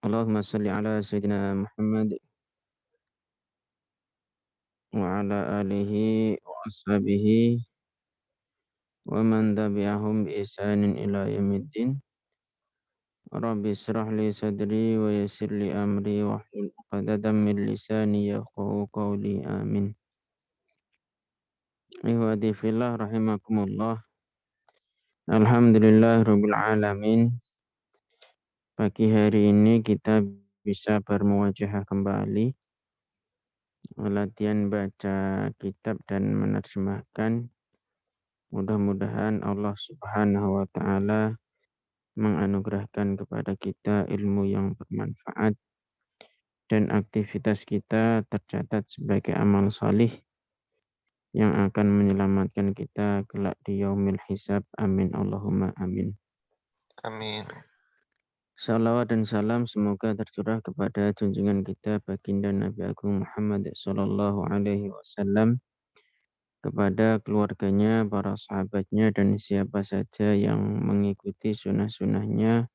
Allahumma salli ala Sayyidina Muhammad wa ala alihi wa ashabihi wa man tabi'ahum bi ihsanin ila yaumiddin. Rabbi israh li sadri wa yassir li amri wahlul 'uqdatam min lisani yafqahu qawli. Amin. Ihwati fillah rahimakumullah. Alhamdulillahirabbil alamin. Pagi hari ini kita bisa bermuwajahah kembali latihan baca kitab dan menerjemahkan. Mudah-mudahan Allah Subhanahu wa Ta'ala menganugerahkan kepada kita ilmu yang bermanfaat dan aktivitas kita tercatat sebagai amal salih yang akan menyelamatkan kita kelak di yaumil hisab. Amin Allahumma amin. Amin. Salawat dan salam semoga tercurah kepada junjungan kita baginda Nabi Agung Muhammad sallallahu alaihi wasallam, kepada keluarganya, para sahabatnya, dan siapa saja yang mengikuti sunnah-sunnahnya,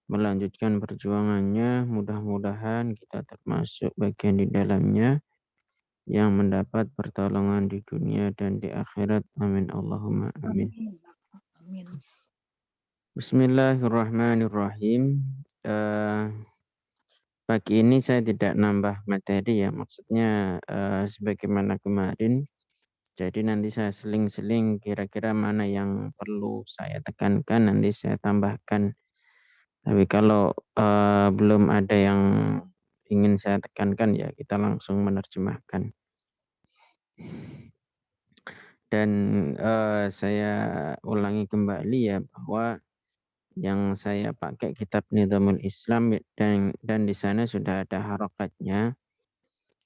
melanjutkan perjuangannya. Mudah-mudahan kita termasuk bagian di dalamnya yang mendapat pertolongan di dunia dan di akhirat. Amin Allahumma amin. Amin. Bismillahirrahmanirrahim. Pagi ini saya tidak nambah materi ya, maksudnya sebagaimana kemarin. Jadi nanti saya seling-seling kira-kira mana yang perlu saya tekankan, nanti saya tambahkan. Tapi kalau belum ada yang ingin saya tekankan, ya kita langsung menerjemahkan. Dan saya ulangi kembali ya, bahwa yang saya pakai kitab Nizamul Islam dan di sana sudah ada harokatnya.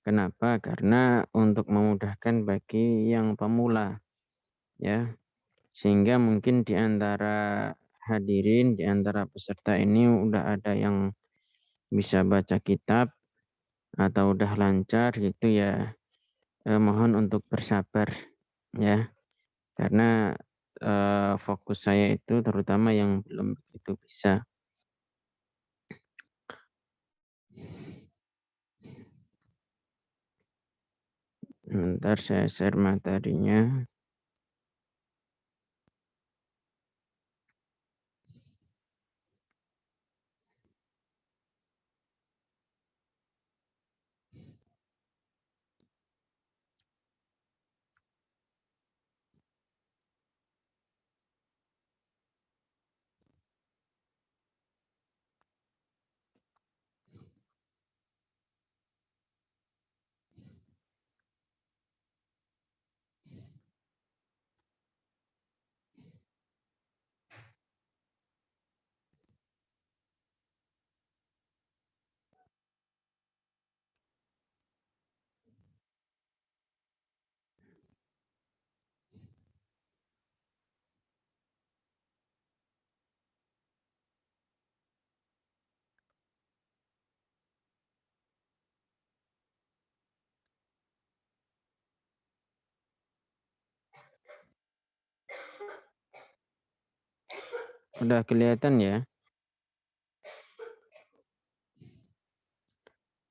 Kenapa? Karena untuk memudahkan bagi yang pemula, ya, sehingga mungkin di antara hadirin, di antara peserta ini udah ada yang bisa baca kitab atau udah lancar gitu ya. Mohon untuk bersabar ya, karena fokus saya itu terutama yang belum begitu bisa. Bentar saya share materinya. Udah kelihatan ya?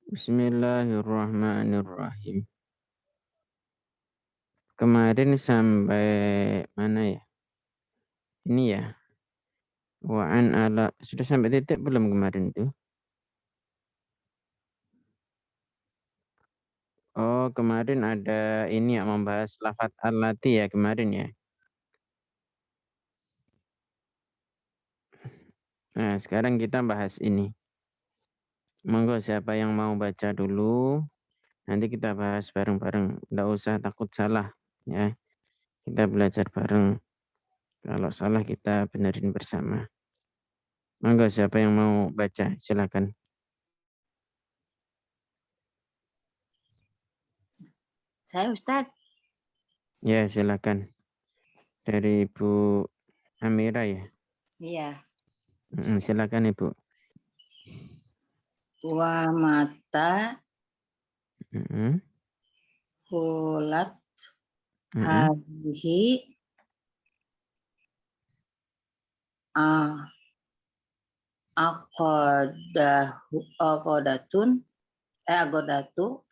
Bismillahirrahmanirrahim. Kemarin sampai mana ya? Ini ya. Wa'an ala. Sudah sampai titik belum kemarin itu? Oh, kemarin ada ini ya, membahas lafat allati ya kemarin ya. Nah, sekarang kita bahas ini. Monggo siapa yang mau baca dulu, nanti kita bahas bareng-bareng. Nggak usah takut salah ya. Kita belajar bareng. Kalau salah kita benerin bersama. Monggo siapa yang mau baca, silakan. Saya Ustadz. Ya, silakan. Dari Ibu Amira ya. Iya. Silakan Ibu. Wa mata hulat hadhihi agodatun, agodatu,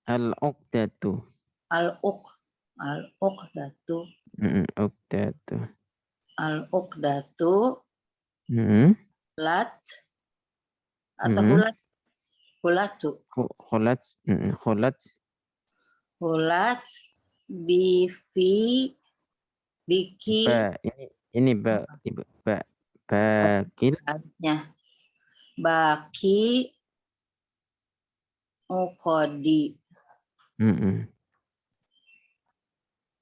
Al-uqdatu. al-uqdatu, Uqdatu. al-uqdatu, Mm-mm. lat, atau Mm-mm. hulat, hulatu, Khulat. Khulat. hulat, bifi, biki, Ba. Ini ba. Ibu. Ba. Bakil. artinya baki, ukodi, Mm-mm.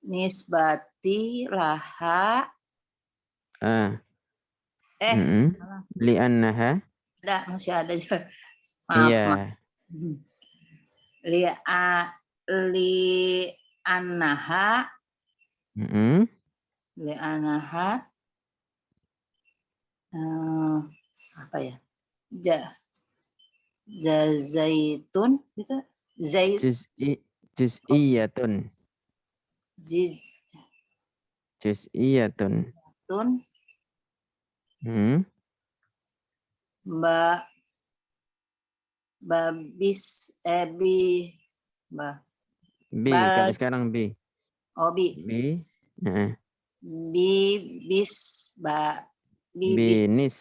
nisbati, laha, Ah. eh, Mm-mm. Li'annaha. masih ada juga. Maaf, maaf. Iya. Li, li anaha, Mm-mm. li anaha, apa ya? Ja, zaitun gitu, zaitun, Juz'iyatun. Juz'iyatun. Hmm. mbak, babis, bi, mbak, B. Kalau bal, sekarang B. obi, B. Nah. bibis, bibis, Binis.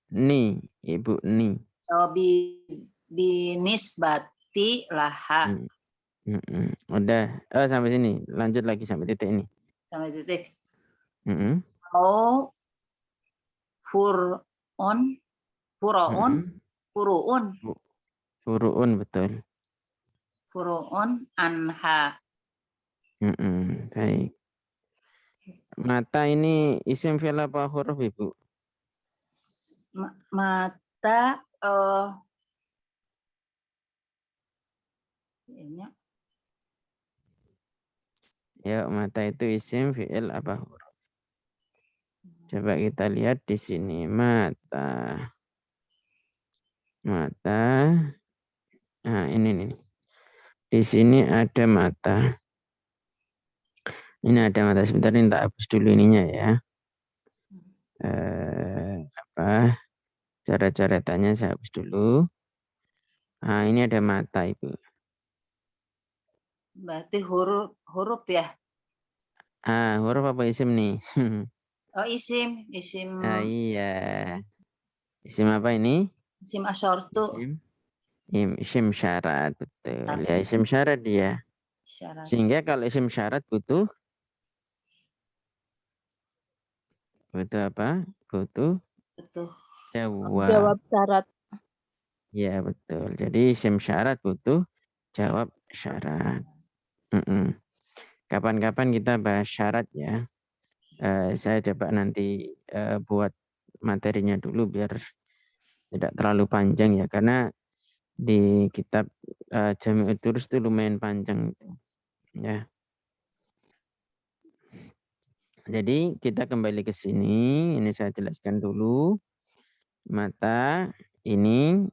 Ni. Ibu ni. obi, binisbati laha, Hmm. Mm-mm. Udah. Oh, sampai sini. Lanjut lagi sampai titik ini. sampai titik. Mm-mm. Au furun, furoun, Mm-mm. furuun, Furu'un, betul. furuun anha. Mm-mm. Baik. Mata ini isim fi'il apa huruf, Ibu? Mata, ini Ya, mata itu isim fi'il apa huruf? Coba kita lihat di sini. Mata. Mata. Nah, ini nih. Di sini ada mata. Ini ada mata. Sebentar ini tak hapus dulu ininya ya. Apa? Cara-caranya saya hapus dulu. Nah, ini ada mata, Ibu. berarti huruf, huruf ya. Huruf apa isim nih? Oh, isim, isim, Iya. Isim apa ini? isim asortu, Isim. Isim syarat, betul. syarat, Ya, isim syarat dia. syarat, Sehingga kalau isim syarat butuh apa? Butuh betul. jawab. Jawab syarat. Ya, betul. Jadi isim syarat butuh jawab syarat. Mm-mm. Kapan-kapan kita bahas syarat ya. Saya coba nanti buat materinya dulu biar tidak terlalu panjang ya. Karena di kitab Jami'ut Durus itu lumayan panjang itu. Ya. Jadi kita kembali ke sini. Ini saya jelaskan dulu. Mata ini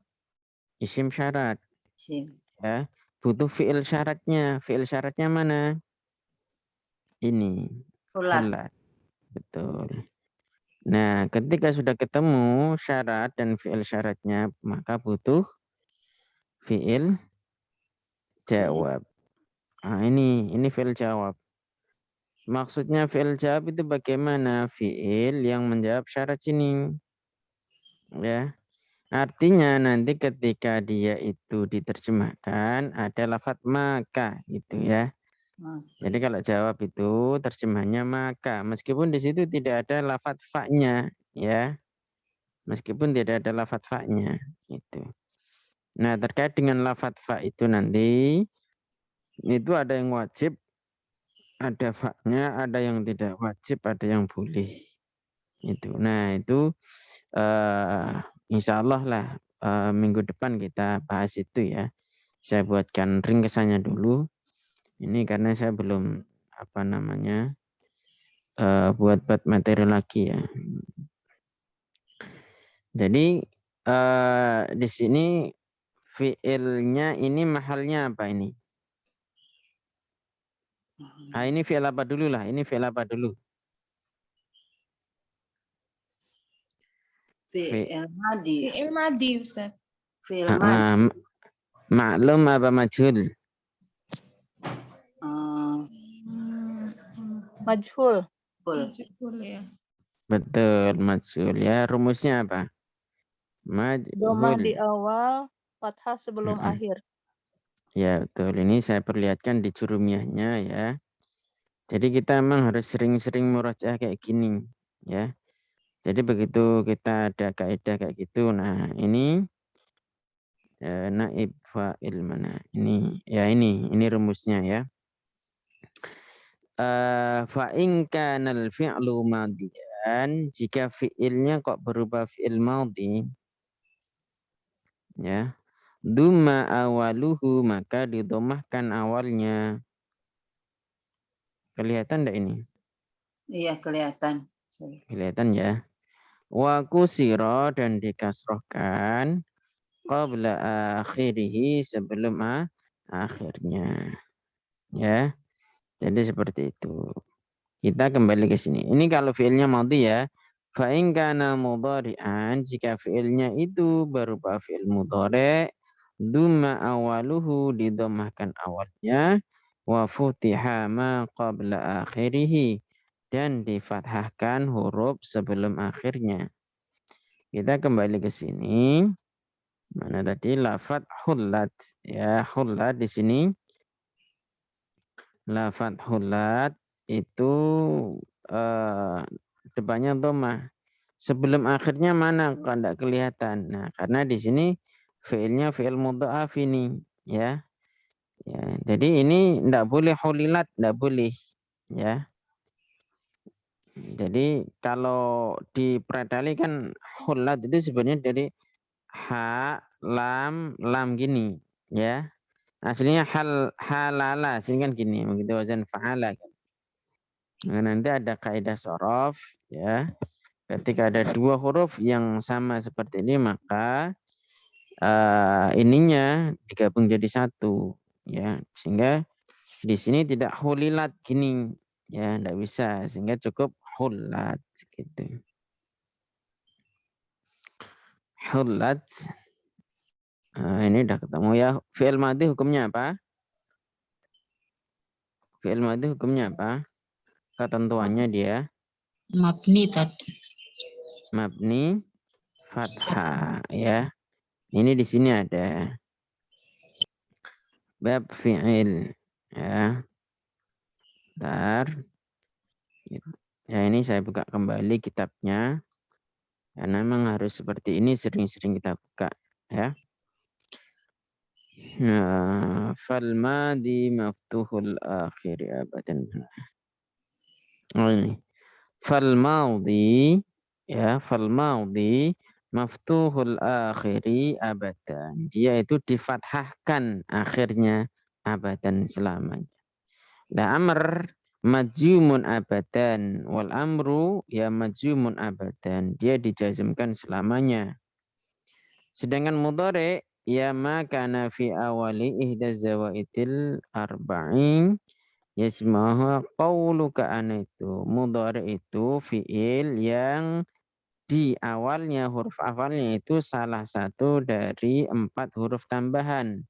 isim syarat. Isim, Ya. Butuh fi'il syaratnya. Fi'il syaratnya mana? Ini. hulat, Hulat. Betul. Nah, ketika sudah ketemu syarat dan fi'il syaratnya, maka butuh fi'il jawab. Nah, ini fi'il jawab. Maksudnya fi'il jawab itu bagaimana? Fi'il yang menjawab syarat sini. Ya. Artinya nanti ketika dia itu diterjemahkan ada lafadz maka gitu ya. Jadi kalau jawab itu terjemahnya maka meskipun di situ tidak ada lafadz fa-nya ya. Meskipun tidak ada lafadz fa-nya gitu. Nah, terkait dengan lafadz fa itu nanti itu ada yang wajib, ada fa-nya, ada yang tidak wajib, ada yang boleh. Itu. Nah, itu insya Allah lah minggu depan kita bahas itu ya. Saya buatkan ringkesannya dulu. Ini karena saya belum apa namanya buat materi lagi ya. Jadi di sini fiilnya ini mahalnya apa ini? Ini fiil apa dulu lah? Ini fiil apa dulu? fi'il madi. Fi'il madi, Ustaz. Fi'il madi. Maklum apa majhul? Majhul. Majhul ya. Betul, majhul ya. Rumusnya apa? Domah Majhul. di awal, fathah sebelum akhir. Ya, betul. Ini saya perlihatkan di Jurumiyahnya ya. Jadi kita memang harus sering-sering murojaah kayak gini ya. Jadi begitu kita ada kaidah kayak gitu, nah ini naib fa'il mana? Ini rumusnya ya. Fa in kanal fi'lu madiyan, jika fi'ilnya kok berubah fi'il madhi ya. Dumma awaluhu, maka didomahkan awalnya. Kelihatan enggak ini? Iya, kelihatan. Kelihatan ya. Wa kusira, dan dikasrohkan qabla akhirihi, sebelum akhirnya. Ya. Jadi seperti itu. Kita kembali ke sini. Ini kalau fiilnya madhi ya. Fa in kana mudhari'an, jika fiilnya itu berupa fiil mudhari', dumma awaluhu, didomahkan awalnya, wa futiha ma qabla akhirih, dan difathahkan huruf sebelum akhirnya. Kita kembali ke sini. Mana tadi lafadz hullat ya, hullat di sini. Lafadz hullat itu depannya dhammah. Sebelum akhirnya mana kok enggak kelihatan. Nah, karena di sini fiilnya fiil mudha'af ini ya. Ya, jadi ini enggak boleh hulilat, enggak boleh ya. Jadi kalau di Pradali kan hulat itu sebenarnya dari ha, lam gini ya. Aslinya halala, sini kan gini, begitu wazan fa'ala. Nah, nanti ada kaidah sorof ya. Ketika ada dua huruf yang sama seperti ini, maka ininya digabung jadi satu ya. Sehingga di sini tidak hulilat gini ya, tidak bisa, sehingga cukup hulat gitu. Hulat. Ini udah ketemu ya. Fi'il madhi hukumnya apa? Fi'il madhi hukumnya apa? Ketentuannya dia Mabni tadi. mabni fathah ya. Ini di sini ada bab fi'il ya. Bentar. Ya, ini saya buka kembali kitabnya. Karena memang harus seperti ini, sering-sering kita buka ya. Fal madi maftuhul akhir abadan. Oh ini. Fal madi ya, fal madi maftuhul akhiri abadan. Dia itu difathahkan akhirnya abadan, selamanya. La amr majzumun abadan, wal amru ya majzumun abadan. Dia dijazmkan selamanya. Sedangkan mudhari ya ma kana fi awali ihda zawaitil arba'in yasmahu qauluka ana, itu mudhari itu fiil yang di awalnya huruf awalnya itu salah satu dari 4 huruf tambahan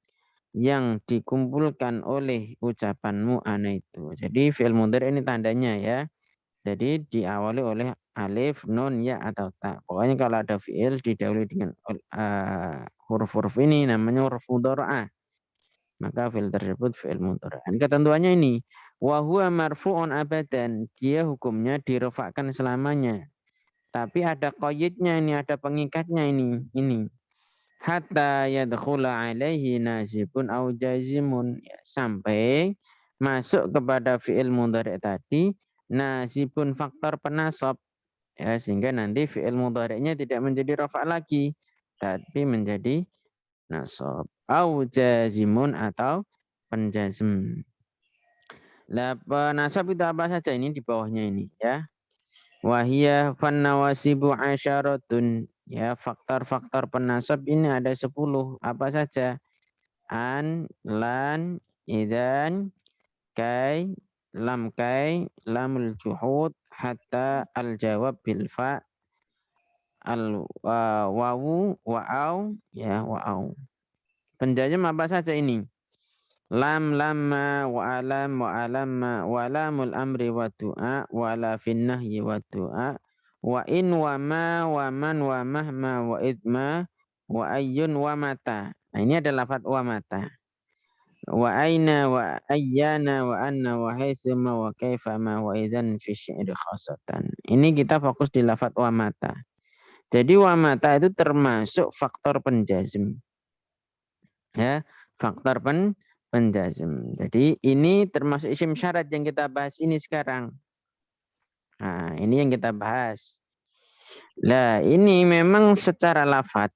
yang dikumpulkan oleh ucapanmu ana itu. Jadi fi'il mudhari ini tandanya ya. Jadi diawali oleh alif, nun, ya atau ta. Pokoknya kalau ada fi'il didahului dengan huruf-huruf ini namanya huruf mudhara'ah. Maka fi'il tersebut fi'il mudhara'ah. Ketentuannya ini, wa huwa marfu'un abadan. Dia hukumnya dirofakkan selamanya. Tapi ada qayyidnya ini, ada pengikatnya ini. Hatta yadkhula alaihi nasibun au jazimun, ya, sampai masuk kepada fi'il mudhari' tadi nasibun, faktor penasab ya, sehingga nanti fi'il mudhari'nya tidak menjadi rafa' lagi tapi menjadi nasab, au jazimun, atau penjazm. Lah penasab itu apa saja, ini di bawahnya ini ya. Wahiyya fannawasibu asyaratun. Ya, faktor-faktor penasab ini ada 10. Apa saja? An, lan, idan, kai, lamul juhud, hatta al-jawab bil fa, wawu, wa'au, ya wa'au. Penjajam apa saja ini? Lam, lamma, wa'alam, wa'alamma, wa'lamul amri wa du'a, wa'la finnahyi wa du'a, wa in, wa ma, wa man, wa mahma, wa idma, wa ayyun, wa mata. Nah, ini ada lafaz wa mata. Wa aina, wa ayyana, wa anna, wa haitsuma, wa kaifama, wa idzan fi syi'ri khasatan. Ini kita fokus di lafaz wa mata. Jadi wa mata itu termasuk faktor penjazm. Ya, faktor penjazm. Jadi ini termasuk isim syarat yang kita bahas ini sekarang. Nah, ini yang kita bahas. Lah, ini memang secara lafaz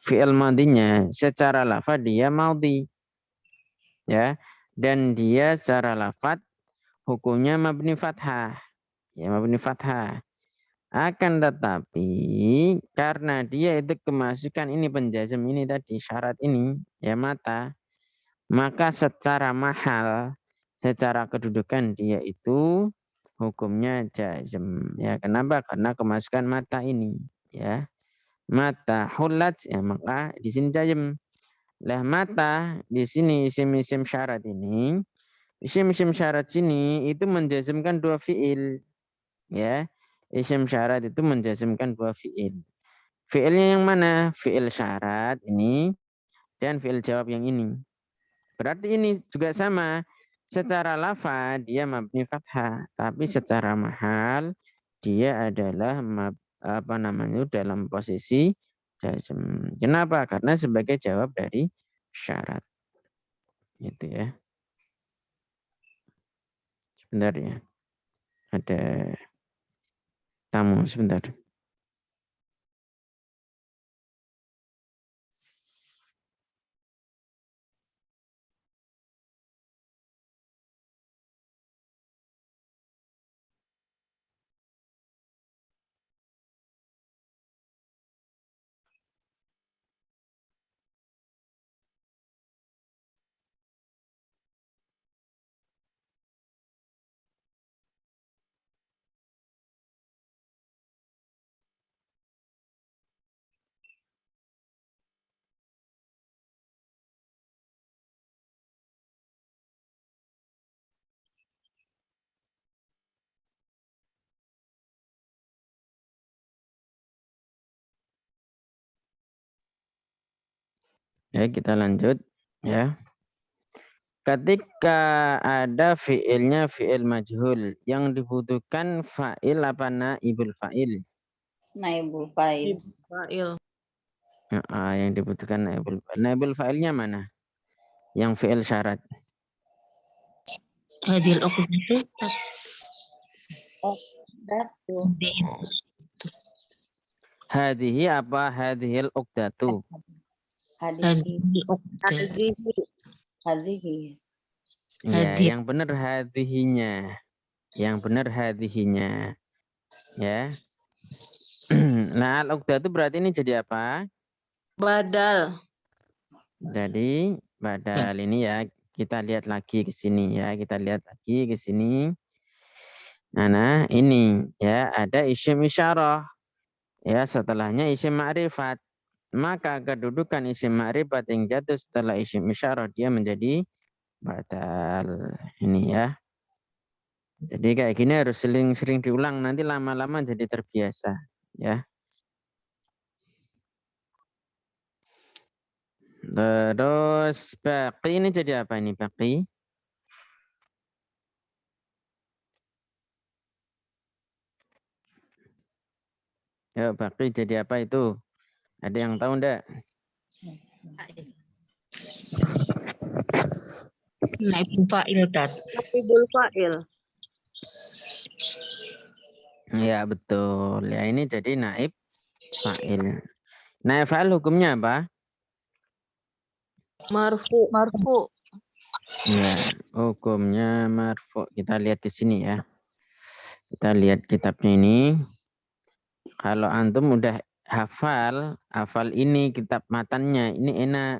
fi'il madhinya, secara lafaz dia madhi. Ya, dan dia secara lafaz hukumnya mabni fathah. Ya, mabni fathah. Akan tetapi karena dia itu kemasukan ini penjazm ini tadi syarat ini ya mata, maka secara mahal, secara kedudukan dia itu hukumnya jazm. Ya, kenapa? Karena kemasukan mata ini ya. Mata hulat ya maka di sini jazm. Lah mata di sini isim-isim syarat ini, isim-isim syarat sini itu menjazmkan dua fiil. Ya, isim syarat itu menjazmkan dua fiil. Fiilnya yang mana? Fiil syarat ini dan fiil jawab yang ini. Berarti ini juga sama. Secara lafaz dia mabni fathah, tapi secara mahal dia adalah dalam posisi jazm. Kenapa? Karena sebagai jawab dari syarat. Gitu ya. Sebentar ya. Ada tamu sebentar. Ya, kita lanjut ya. Ketika ada fiilnya fiil majhul yang dibutuhkan fa'il apa naibul fa'il? Naibul fa'il. Yang dibutuhkan naibul fa'il. Naibul fa'ilnya mana? Yang fiil syarat. Hadil uqdatu. Hadhihi apa hadhil uqdatu? Hadhihi. Ya, Hadhi. yang benar hadhihinya. Yang benar hadhihinya. Ya. Nah, al-uqdatu berarti ini jadi apa? Badal. Jadi badal ini ya kita lihat lagi ke sini ya, kita lihat lagi ke sini. Nah, ini ya ada isim isyarah. Ya, setelahnya isim ma'rifat. Maka kedudukan isim ma'rifat yang jatuh setelah isim isyarah dia menjadi badal. Ini ya. Jadi kayak gini harus sering-sering diulang, nanti lama-lama jadi terbiasa ya. Terus baqi ini jadi apa ini baqi? Ya, baqi jadi apa itu? Ada yang tahu enggak? Naibul fa'il Tat. Naibul fa'il. Ya, betul. Ya, ini jadi naib fa'il. Naib fa'il hukumnya apa? Marfu. Marfu. Ya, hukumnya marfu. Kita lihat di sini ya. Kita lihat kitabnya ini. Kalau antum udah hafal ini kitab matannya, ini enak.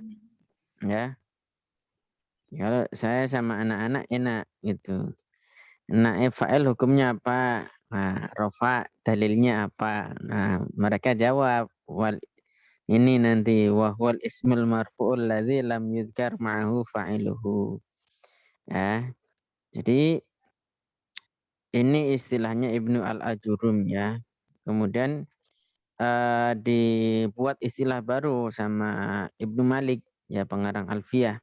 Ya. Kalau saya sama anak-anak enak gitu. Naib fa'il hukumnya apa? Nah, rofa dalilnya apa? Nah, mereka jawab ini nanti wahwal ismul marfu'ul ladzi lam yudhkar ma'ahu fa'iluhu. Ya. Jadi ini istilahnya Ibnu Al-Ajurum ya. Kemudian dibuat istilah baru sama Ibnu Malik ya, pengarang Alfiyah,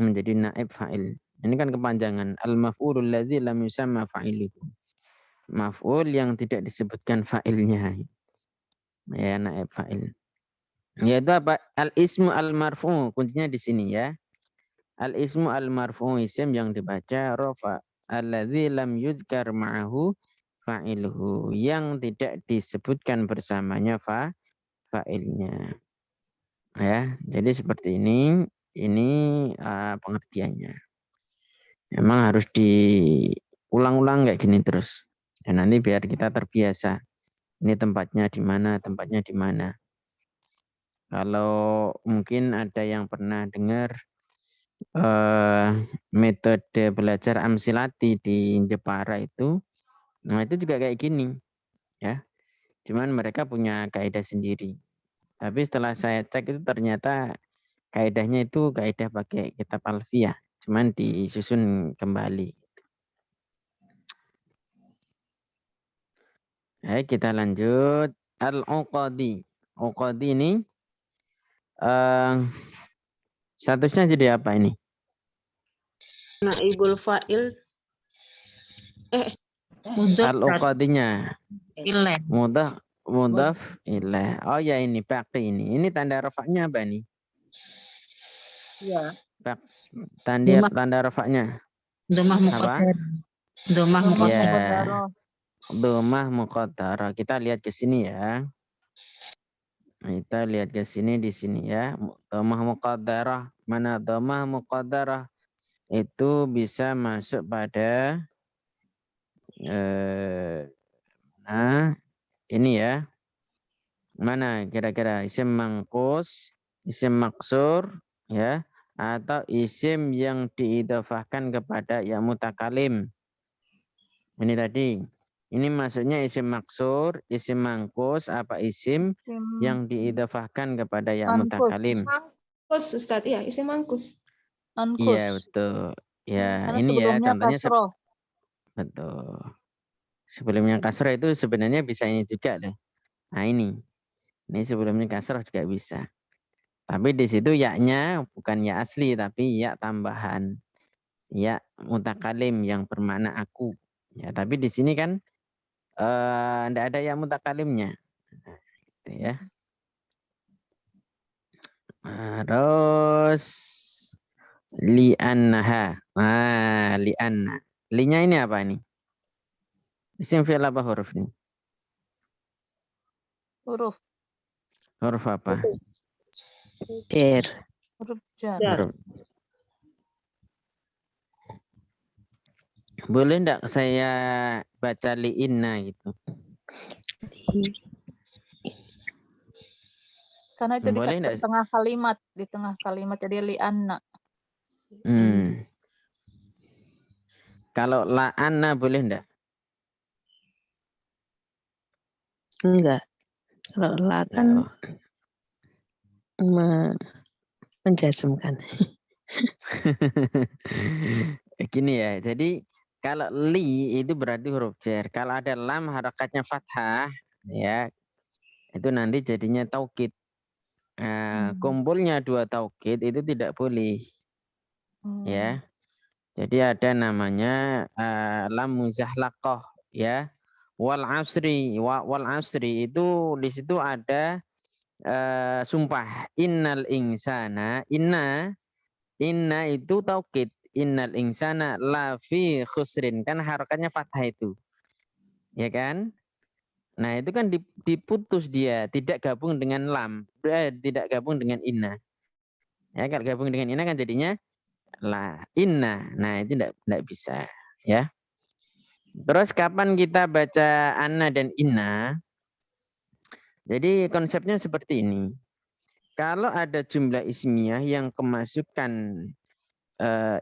menjadi naib fa'il. Ini kan kepanjangan al-maf'ulul ladzi lam yusamma fa'iluhu. Maf'ul yang tidak disebutkan fa'ilnya. Ya, naib fa'il. Yaitu apa? Al-ismu al-marfu', kuncinya di sini ya. Al-ismu al-marfu' isim yang dibaca rafa. Alladzi lam yudhkar ma'ahu fa'iluhu, yang tidak disebutkan bersamanya fa'ilnya. Ya, jadi seperti ini pengertiannya. Memang harus diulang-ulang kayak gini terus. Dan nanti biar kita terbiasa. Ini tempatnya di mana, tempatnya di mana. Kalau mungkin ada yang pernah dengar metode belajar amsilati di Jepara itu, nah itu juga kayak gini, ya. Cuman mereka punya kaidah sendiri. Tapi setelah saya cek itu ternyata kaidahnya itu kaidah pakai kitab Alfiyah, cuman disusun kembali. Kita lanjut. Al-Uqadi. Uqadi ini statusnya jadi apa ini? Naibul fa'il. Mudhaf Al-Uqadinya ilaih. mudhaf ilaih. Oh ya, ini baqi ini. Ini tanda rafa'nya apa nih? Ya. Tanda rafa'nya Domah apa? muqaddar. Domah muqaddar. Ya. Domah muqaddarah. Kita lihat ke sini ya. Kita lihat ke sini, di sini ya. Domah muqaddarah. Mana domah muqaddarah? Itu bisa masuk pada ini ya. Mana kira-kira isim mangkus, isim maksur ya, atau isim yang diidhafahkan kepada ya mutakalim. Ini tadi. Ini maksudnya isim maksur, isim mangkus, apa isim yang diidhafahkan kepada ya mutakalim. Mangkus, Ustaz. Ya, isim mangkus. Iya, betul. Ya, Karena ini ya sebelumnya contohnya kasroh. betul. Sebelumnya kasroh itu sebenarnya bisa ini juga loh. Nah, ini sebelumnya kasroh juga bisa. Tapi di situ ya-nya bukan ya asli, tapi ya tambahan. Ya mutakalim yang bermakna aku. Ya, tapi di sini kan enggak ada ya mutakalimnya. Nah, gitu ya. Terus li'annaha. Li'anna. Linya ini apa ini? Isim fi'il apa huruf ini? Huruf. Huruf apa? Huruf jar. Huruf. Boleh enggak saya baca li'inna gitu? Karena itu Boleh di enggak? tengah kalimat. Di tengah kalimat jadi li'anna. Kalau la'anna boleh enggak? Enggak. Kalau la kan menjazmkan. Gini ya, jadi kalau li itu berarti huruf jar. Kalau ada lam harakatnya fathah, ya itu nanti jadinya taukid. Kumpulnya dua taukid itu tidak boleh, ya. Jadi ada namanya lam muzahlaqah, ya. Wal asri, wal asri itu di situ ada sumpah. Innal insana, inna itu taukid. Innal insana lafi khusrin, kan harakatnya fathah itu, ya kan? Nah itu kan diputus dia, tidak gabung dengan lam, tidak gabung dengan inna. Ya, kalau gabung dengan inna kan jadinya la inna. Nah itu tidak bisa, ya. Terus kapan kita baca anna dan inna? Jadi konsepnya seperti ini. Kalau ada jumlah ismiyah yang kemasukan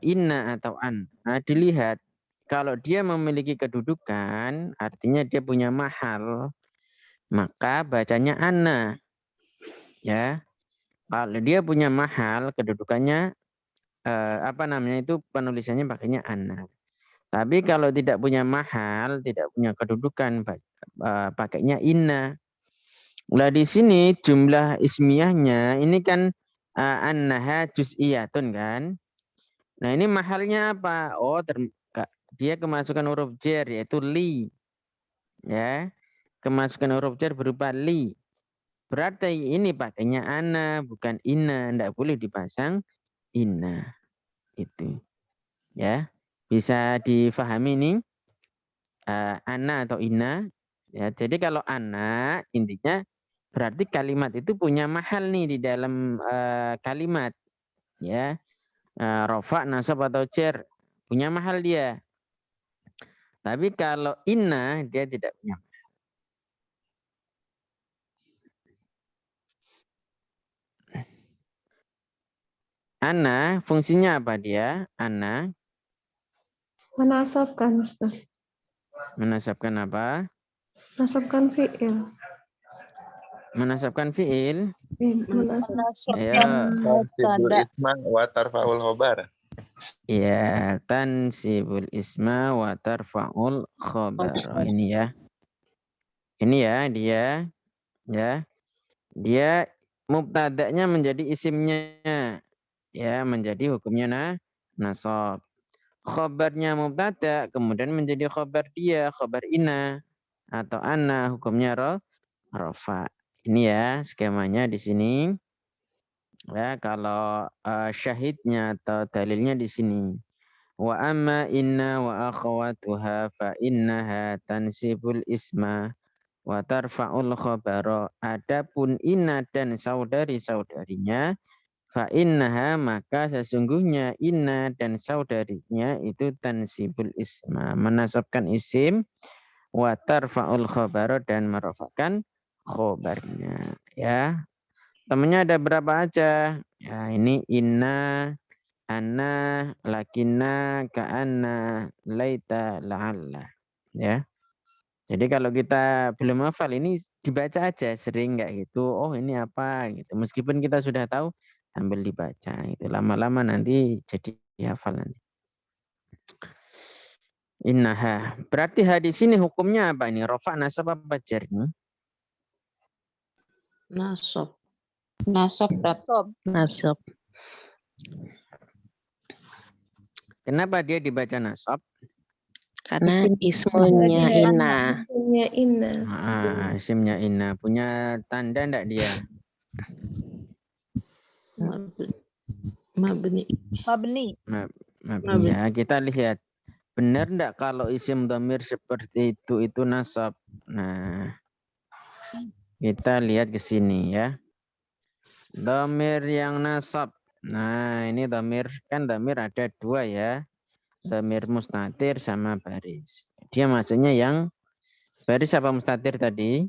inna atau an, dilihat kalau dia memiliki kedudukan, artinya dia punya mahal, maka bacanya anna. Ya, kalau dia punya mahal, kedudukannya itu penulisannya pakainya anna. Tapi kalau tidak punya mahal, tidak punya kedudukan, pakainya inna. Nah di sini jumlah ismiyahnya ini kan annaha juz'iyatun kan. Nah ini mahalnya apa? Oh dia kemasukan huruf jar yaitu li. Ya, kemasukan huruf jar berupa li. Berarti ini pakainya ana bukan inna. Tidak boleh dipasang inna. Itu. Ya, bisa difahami ini ana atau inna. Ya, jadi kalau ana intinya berarti kalimat itu punya mahal nih di dalam kalimat. Ya, rofa, nasab atau jar punya mahal dia. Tapi kalau inna dia tidak punya. Ana fungsinya apa dia? Ana Menasabkan, Ustaz. menasabkan apa? Menasabkan fi'il. Menasabkan fiil. Menasab. Menasabkan Tansibul mubtada. isma wa tarfa'ul khobar. Ya, tansibul isma wa tarfa'ul khobar. Oh, ini ya. Ini ya dia ya. Dia mubtada'nya menjadi isimnya. Ya, menjadi hukumnya nasab. Khobarnya mubtada kemudian menjadi khobar dia, khobar ina atau ana hukumnya rafa. Ini ya skemanya di sini. Ya, kalau syahidnya atau dalilnya di sini. Wa amma inna wa akhawatuha fa innaha tansibul isma wa tarfa'ul khabara. Adapun inna dan saudari-saudarinya fa innaha maka sesungguhnya inna dan saudarinya itu tansibul isma, menasabkan isim wa tarfa'ul khabara dan merofakkan khobarnya. Ya, temannya ada berapa aja? Ya, ini inna, anna, lakinna, ka'anna, laita, la'alla. Ya. Jadi kalau kita belum hafal ini dibaca aja sering nggak gitu. Oh ini apa gitu. Meskipun kita sudah tahu sambil dibaca itu lama-lama nanti jadi hafal nanti. Innaha. Berarti hadis ini hukumnya apa ini? Rafa, nasab apa jar ini? Nasab. Nasab berat. Nasab. Kenapa dia dibaca nasab? Karena ismunya inna. Isimnya inna. Isimnya inna. Punya tanda enggak dia? Mabni. Mabni. Mabni. Ya, kita lihat. Benar enggak kalau isim dhamir seperti itu nasab? Nah, kita lihat ke sini ya. Dhamir yang nasab. Nah, ini dhamir kan dhamir ada dua ya. Dhamir mustatir sama baris. Dia maksudnya yang baris apa mustatir tadi?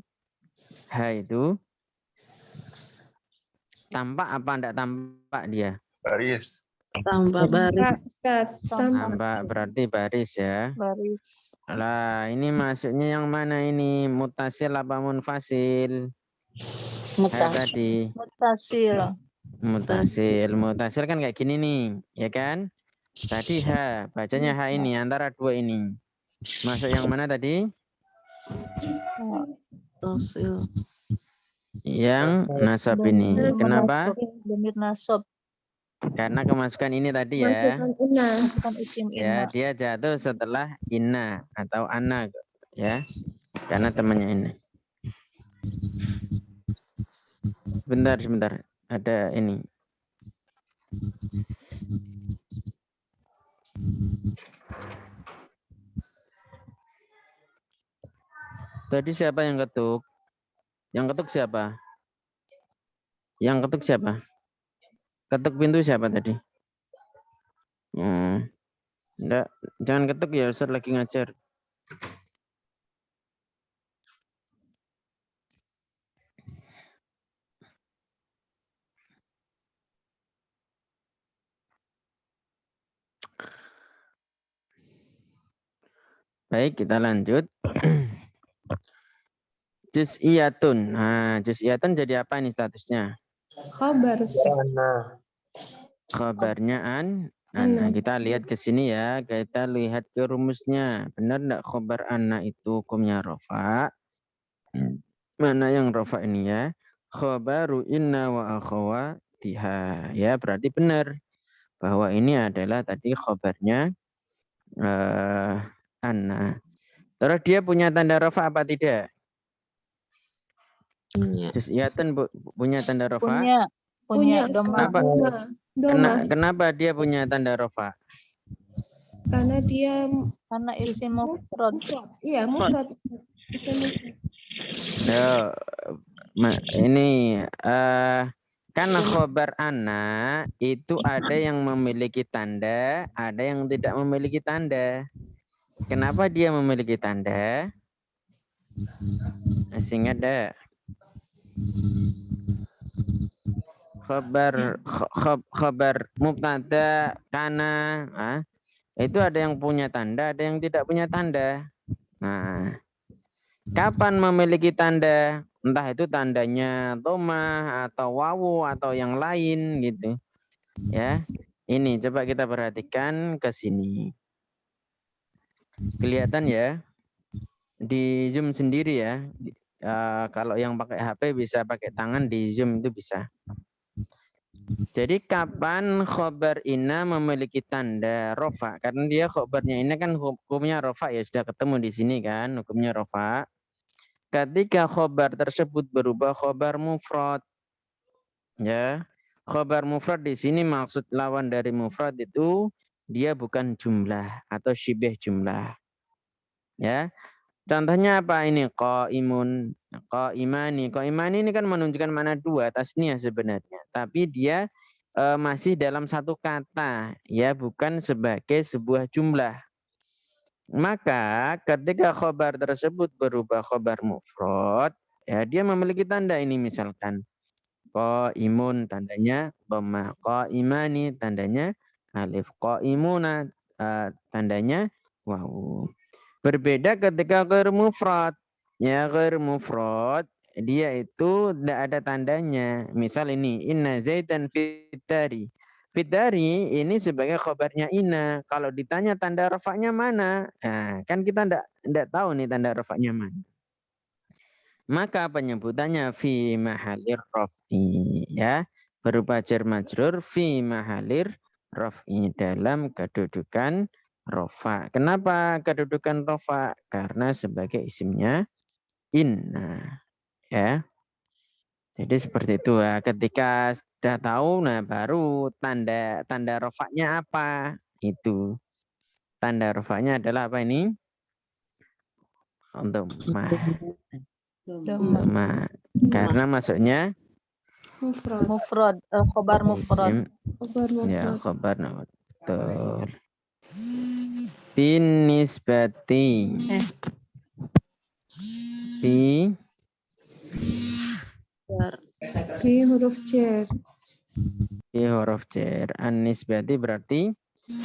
Ha itu tampak apa enggak tampak dia? Baris. Tambah baris. Ustaz, Tampak berarti baris ya. Baris. Lah, ini masuknya yang mana ini? Mutasil apa munfasil? Ha Mutas. tadi. Mutasil. Mutasil. Mutasil kan kayak gini nih, ya kan? Tadi ha, bacanya ha ini antara dua ini. Masuk yang mana tadi? Mutasil. Yang nasab ini. Kenapa? Dhamir nasab. Karena kemasukan ini tadi ya. Masukkan inna. Bukan isim Ya, inna. dia jatuh setelah inna atau anna ya. Karena temannya ini. Sebentar. Ada ini. Tadi siapa yang ketuk? Yang ketuk siapa? Yang ketuk siapa? Ketuk pintu siapa tadi? Enggak, jangan ketuk ya, Ustaz lagi ngajar. Baik, kita lanjut. Juz'iyatun. Nah, juz'iyatun jadi apa ini statusnya? Khabar. Kabarnya Ana. Nah, kita lihat ke sini ya. Kita lihat ke rumusnya. Benar enggak khabar anna itu hukumnya rafa? Mana yang rafa ini ya? Khabaru inna wa akhawatiha. Ya, berarti benar bahwa ini adalah tadi khabarnya anna. Terus dia punya tanda rafa apa tidak? Punya. Juz'iyatun punya tanda rafa? Punya Ustaz. doma. Kenapa? Doma. Kenapa dia punya tanda rafa? Karena dia Karena isim mufrad. Iya, mufrad. Isim mufrad. Yo, ini kan khobar ana itu ada yang memiliki tanda, ada yang tidak memiliki tanda. Kenapa dia memiliki tanda? Masih ingat dah? Khobar mubtada kana, itu ada yang punya tanda, ada yang tidak punya tanda. Nah, kapan memiliki tanda? Entah itu tandanya dhamma atau wawu atau yang lain gitu. Ya. Ini coba kita perhatikan ke sini. Kelihatan ya? Di zoom sendiri ya. Kalau yang pakai HP bisa pakai tangan, di zoom itu bisa. Jadi kapan khobar inna memiliki tanda rofa? Karena dia khobarnya ini kan hukumnya rofa ya, sudah ketemu di sini kan hukumnya rofa. Ketika khobar tersebut berubah khobar mufrad, ya, khobar mufrad di sini maksud lawan dari mufrad itu dia bukan jumlah atau syibih jumlah, ya. Contohnya apa ini? Qaimun, qaimani. Qaimani ini kan menunjukkan mana dua, tasniah sebenarnya, tapi dia masih dalam satu kata, ya, bukan sebagai sebuah jumlah. Maka ketika khobar tersebut berubah khobar mufrad, ya dia memiliki tanda ini misalkan qaimun tandanya dhamma, qaimani tandanya alif, qaimuna tandanya wawu. Berbeda ketika ghair mufrad. Ya, ghair mufrad dia itu tidak ada tandanya. Misal ini inna zaidan fitari. Fitari ini sebagai khobarnya inna. Kalau ditanya tanda rafa'nya mana? Nah, kan kita tidak tahu nih tanda rafa'nya mana. Maka penyebutannya fi mahalir raf'i, ya, berupa jar majrur fi mahalir raf'i, dalam kedudukan rafa. Kenapa kedudukan rafa? Karena sebagai isimnya inna, ya. Jadi seperti itu ya. Ketika sudah tahu, nah baru tanda rafa'nya apa? Itu tanda rafa'nya adalah apa ini? Untuk ma. Karena masuknya Mufrad. Mufrad. Khobar mufrad. Ya, khobar betul. Binisbati Fi huruf jar. Fi huruf jar. An-nisbati berarti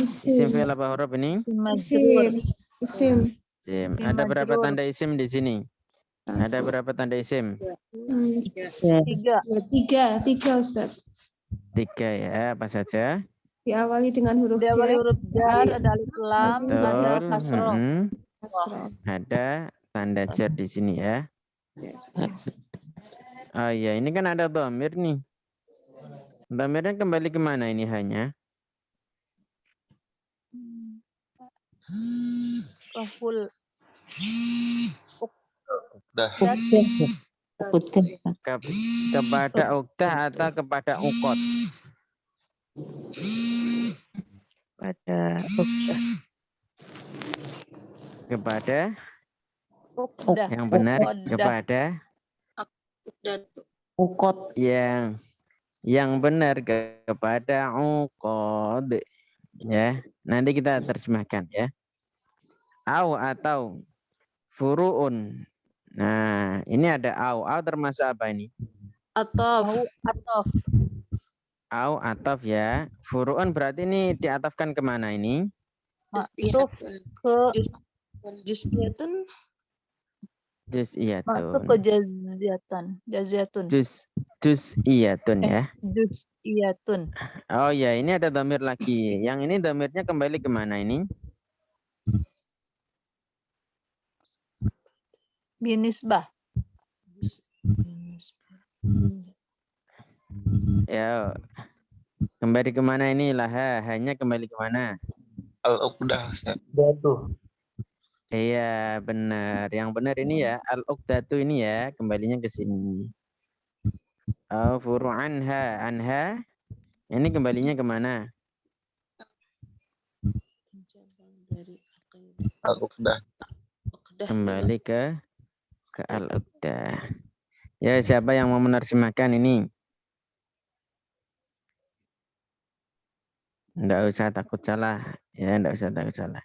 isim fi'il apa huruf ini? Isim. Isim. Ada berapa tanda isim di sini? Ada berapa tanda isim? Tiga Ustaz. 3 ya, apa saja? Diawali dengan huruf Diawali jar. huruf jar, ada alif lam, ada kasroh. Kasroh. Ada tanda jar di sini ya. Oh iya, ini kan ada dhamir nih. Dhamirnya kembali kemana ini hanya? Kahul. Dah. Kepada uktah atau kepada ukot? Pada udah. Kepada Uqdah. yang benar, Uqdah. kepada Ukot. yang benar kepada uqad, ya. Nanti kita terjemahkan ya. Au atau furuun. Nah, ini ada au. Au termasuk apa ini? Atof. Atof. Au ataf ya. Furuun berarti ini diatafkan kemana ini? Maktuf ke Juz'iyatun. Masuk Juz'iyatun. ke jaziyatan. Jaziyatun. Juz'iyatun ya. Juz'iyatun. Oh ya, ini ada dhamir lagi. Yang ini dhamirnya kembali kemana ini? Binisbah. Ya, kembali kemana ini laha? Hanya kembali kemana? Al-Uqdah, Ustaz. Iya, benar. Yang benar ini ya, al-uqdatu ini ya, kembalinya ke sini. Oh, furu anha. Anha, ini kembalinya kemana? Al-Uqdah. Kembali ke al-uqdah. Ya, siapa yang mau menerjemahkan ini? Enggak usah takut salah. Ya, enggak usah takut salah.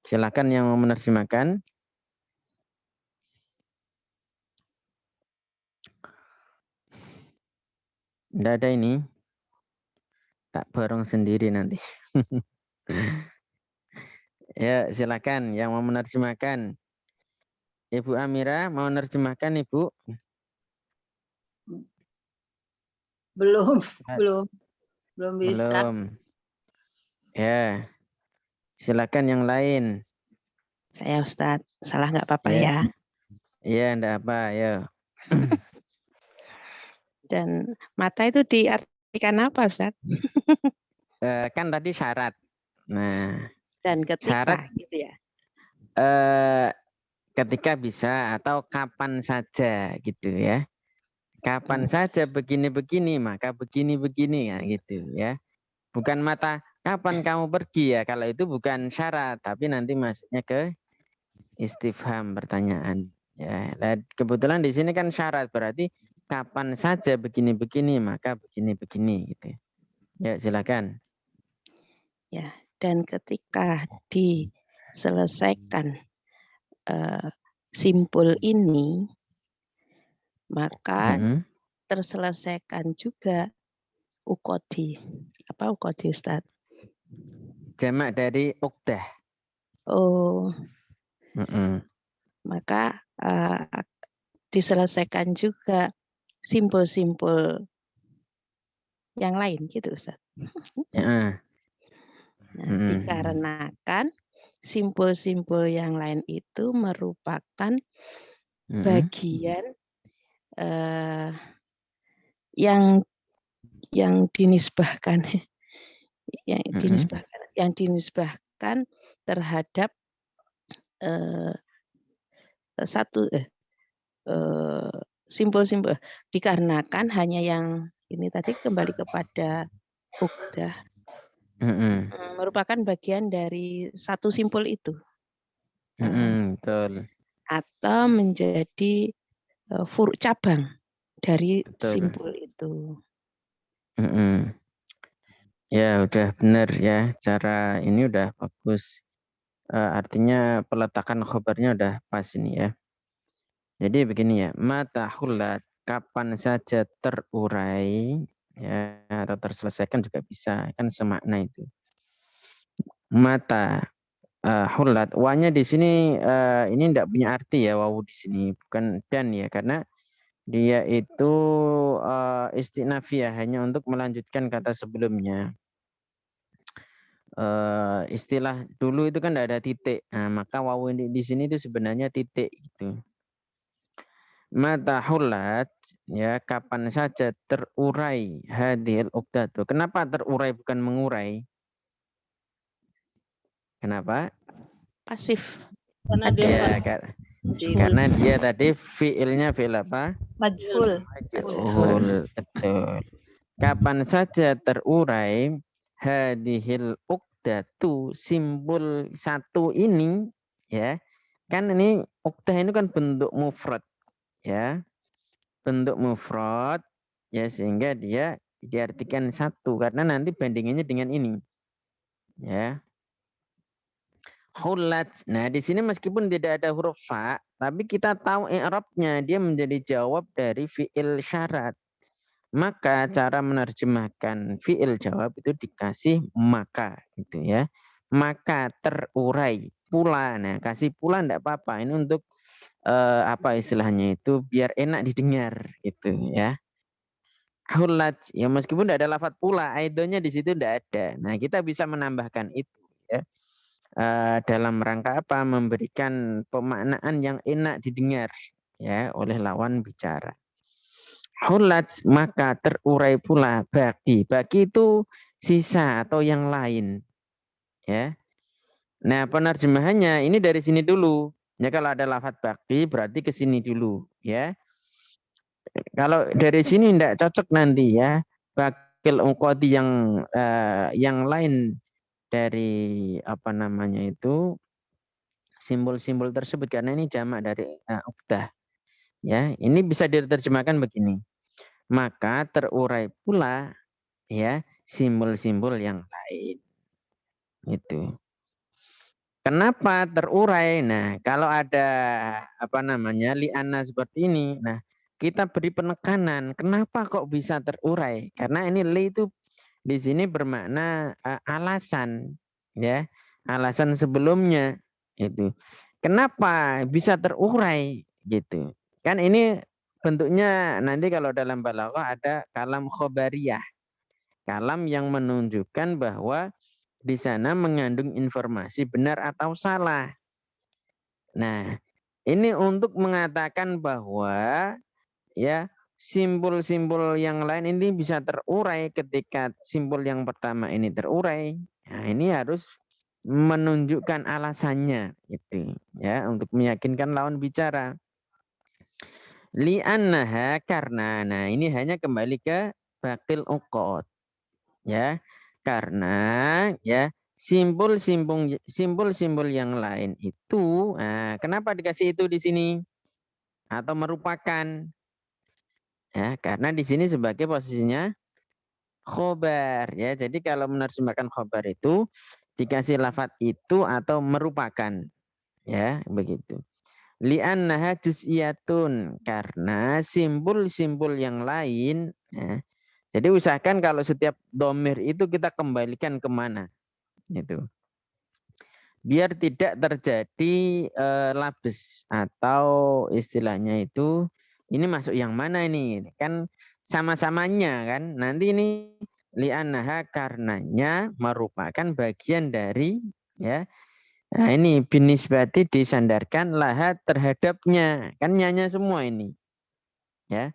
Silakan yang mau menerjemahkan. Enggak ada ini. Tak borong sendiri nanti. Ya, silakan yang mau menerjemahkan. Ibu Amira mau menerjemahkan, Ibu? Belum, belum bisa. Belum. Ya. Silakan yang lain. Saya Ustadz, salah nggak apa-apa Ya. ya. Iya, enggak apa, ya. Dan mata itu diartikan apa Ustadz? Kan tadi syarat. Nah, Dan ketika syarat gitu ya. ketika bisa atau kapan saja gitu ya. Kapan saja begini-begini, maka begini-begini ya gitu ya. Bukan mata kapan kamu pergi ya. Kalau itu bukan syarat, tapi nanti masuknya ke istifham, pertanyaan. Ya, dan kebetulan di sini kan syarat, berarti kapan saja begini-begini, maka begini-begini gitu. Ya, silakan. Ya, dan ketika diselesaikan simpul ini, maka terselesaikan juga ukodi. Apa ukodi Ustaz? Jamak dari uqdah. Oh, maka diselesaikan juga simpul-simpul yang lain gitu Ustaz. Nah, dikarenakan simpul-simpul yang lain itu merupakan bagian yang dinisbahkan terhadap simpul-simpul, dikarenakan hanya yang ini tadi kembali kepada uqdah merupakan bagian dari satu simpul itu. Betul. Atau menjadi furu cabang dari simpul itu. Ya, udah benar ya. Cara ini udah bagus. Artinya peletakan khobarnya udah pas ini ya. Jadi begini ya, mata hulat kapan saja terurai ya atau terselesaikan juga bisa, kan semakna itu. Mata hulat, wanya di sini ini tidak punya arti ya, wawu di sini bukan dan ya, karena dia itu istinafiyah, hanya untuk melanjutkan kata sebelumnya. Istilah dulu itu kan tidak ada titik, nah, maka wawu di sini itu sebenarnya titik gitu. Mata hulat ya, kapan saja terurai hadhil uqdatu. Kenapa terurai bukan mengurai? Kenapa? Pasif. Karena dia karena dia tadi fiilnya fiil apa? Majhul. Majhul, betul. Kapan saja terurai hadhil uqdatu, simbol satu ini ya. Kan ini uqdah ini kan bentuk mufrad ya. Bentuk mufrad ya, sehingga dia diartikan satu karena nanti bandingannya dengan ini. Ya. Hulat. Nah, di sini meskipun tidak ada huruf fa, tapi kita tahu i'rabnya, dia menjadi jawab dari fi'il syarat. Maka cara menerjemahkan fi'il jawab itu dikasih maka gitu ya. Maka terurai. pula. Nah, kasih pula enggak apa-apa. Ini untuk apa istilahnya itu biar enak didengar gitu ya. Hulat ya meskipun tidak ada lafadz pula, aidonya di situ tidak ada. Nah, kita bisa menambahkan itu ya. Dalam rangka apa? Memberikan pemaknaan yang enak didengar ya oleh lawan bicara. Hulat maka terurai pula baki. Baki itu sisa atau yang lain ya. Nah, penerjemahannya ini dari sini dulu. Ya kalau ada lafadz baki berarti ke sini dulu ya. Kalau dari sini tidak cocok nanti ya. Bakil ungkoti yang lain dari apa namanya itu simbol-simbol tersebut karena ini jamak dari uqdah. Ya, ini bisa diterjemahkan begini. Maka terurai pula ya simbol-simbol yang lain. Itu. Kenapa terurai? Nah, kalau ada apa namanya li'anna seperti ini, nah kita beri penekanan. Kenapa kok bisa terurai? Karena ini li itu di sini bermakna alasan, ya, alasan sebelumnya itu. Kenapa bisa terurai gitu? Kan ini bentuknya nanti kalau dalam balaghah ada kalam khobariyah, kalam yang menunjukkan bahwa di sana mengandung informasi benar atau salah. Nah, ini untuk mengatakan bahwa ya simbol-simbol yang lain ini bisa terurai ketika simbol yang pertama ini terurai. Nah, ini harus menunjukkan alasannya itu ya untuk meyakinkan lawan bicara. Li'annaha karena nah ini hanya kembali ke bakil uqad ya. Karena ya simbol-simbol yang lain itu kenapa dikasih itu di sini atau merupakan ya karena di sini sebagai posisinya khobar ya. Jadi kalau menerjemahkan khobar itu dikasih lafadz itu atau merupakan ya begitu. Li'annaha juz'iyatun karena simbol-simbol yang lain ya. Jadi usahakan kalau setiap domir itu kita kembalikan kemana itu. Biar tidak terjadi labes atau istilahnya itu ini masuk yang mana ini kan sama-samanya kan nanti ini li'annaha karenanya merupakan bagian dari ya. Nah ini binisbati disandarkan laha terhadapnya kan nyanya semua ini ya.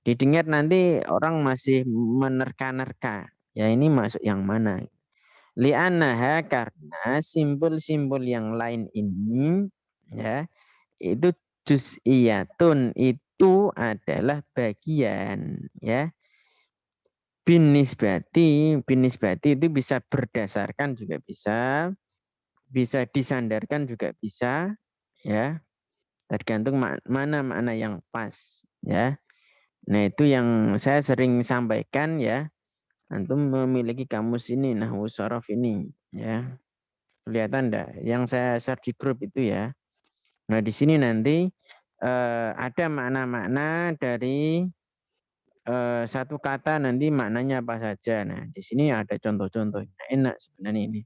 Didengar nanti orang masih menerka-nerka. Ya ini masuk yang mana? Li'annaha karena simbol-simbol yang lain ini ya itu juz'iyatun itu adalah bagian ya. Binisbati itu bisa berdasarkan juga bisa disandarkan juga bisa ya. Tergantung mana makna yang pas ya. Nah, itu yang saya sering sampaikan ya. Antum memiliki kamus ini, nahwu sorof ini ya. Kelihatan enggak? Yang saya share di grup itu ya. Nah, di sini nanti ada makna-makna dari satu kata nanti maknanya apa saja. Nah, di sini ada contoh-contohnya. Enak sebenarnya ini.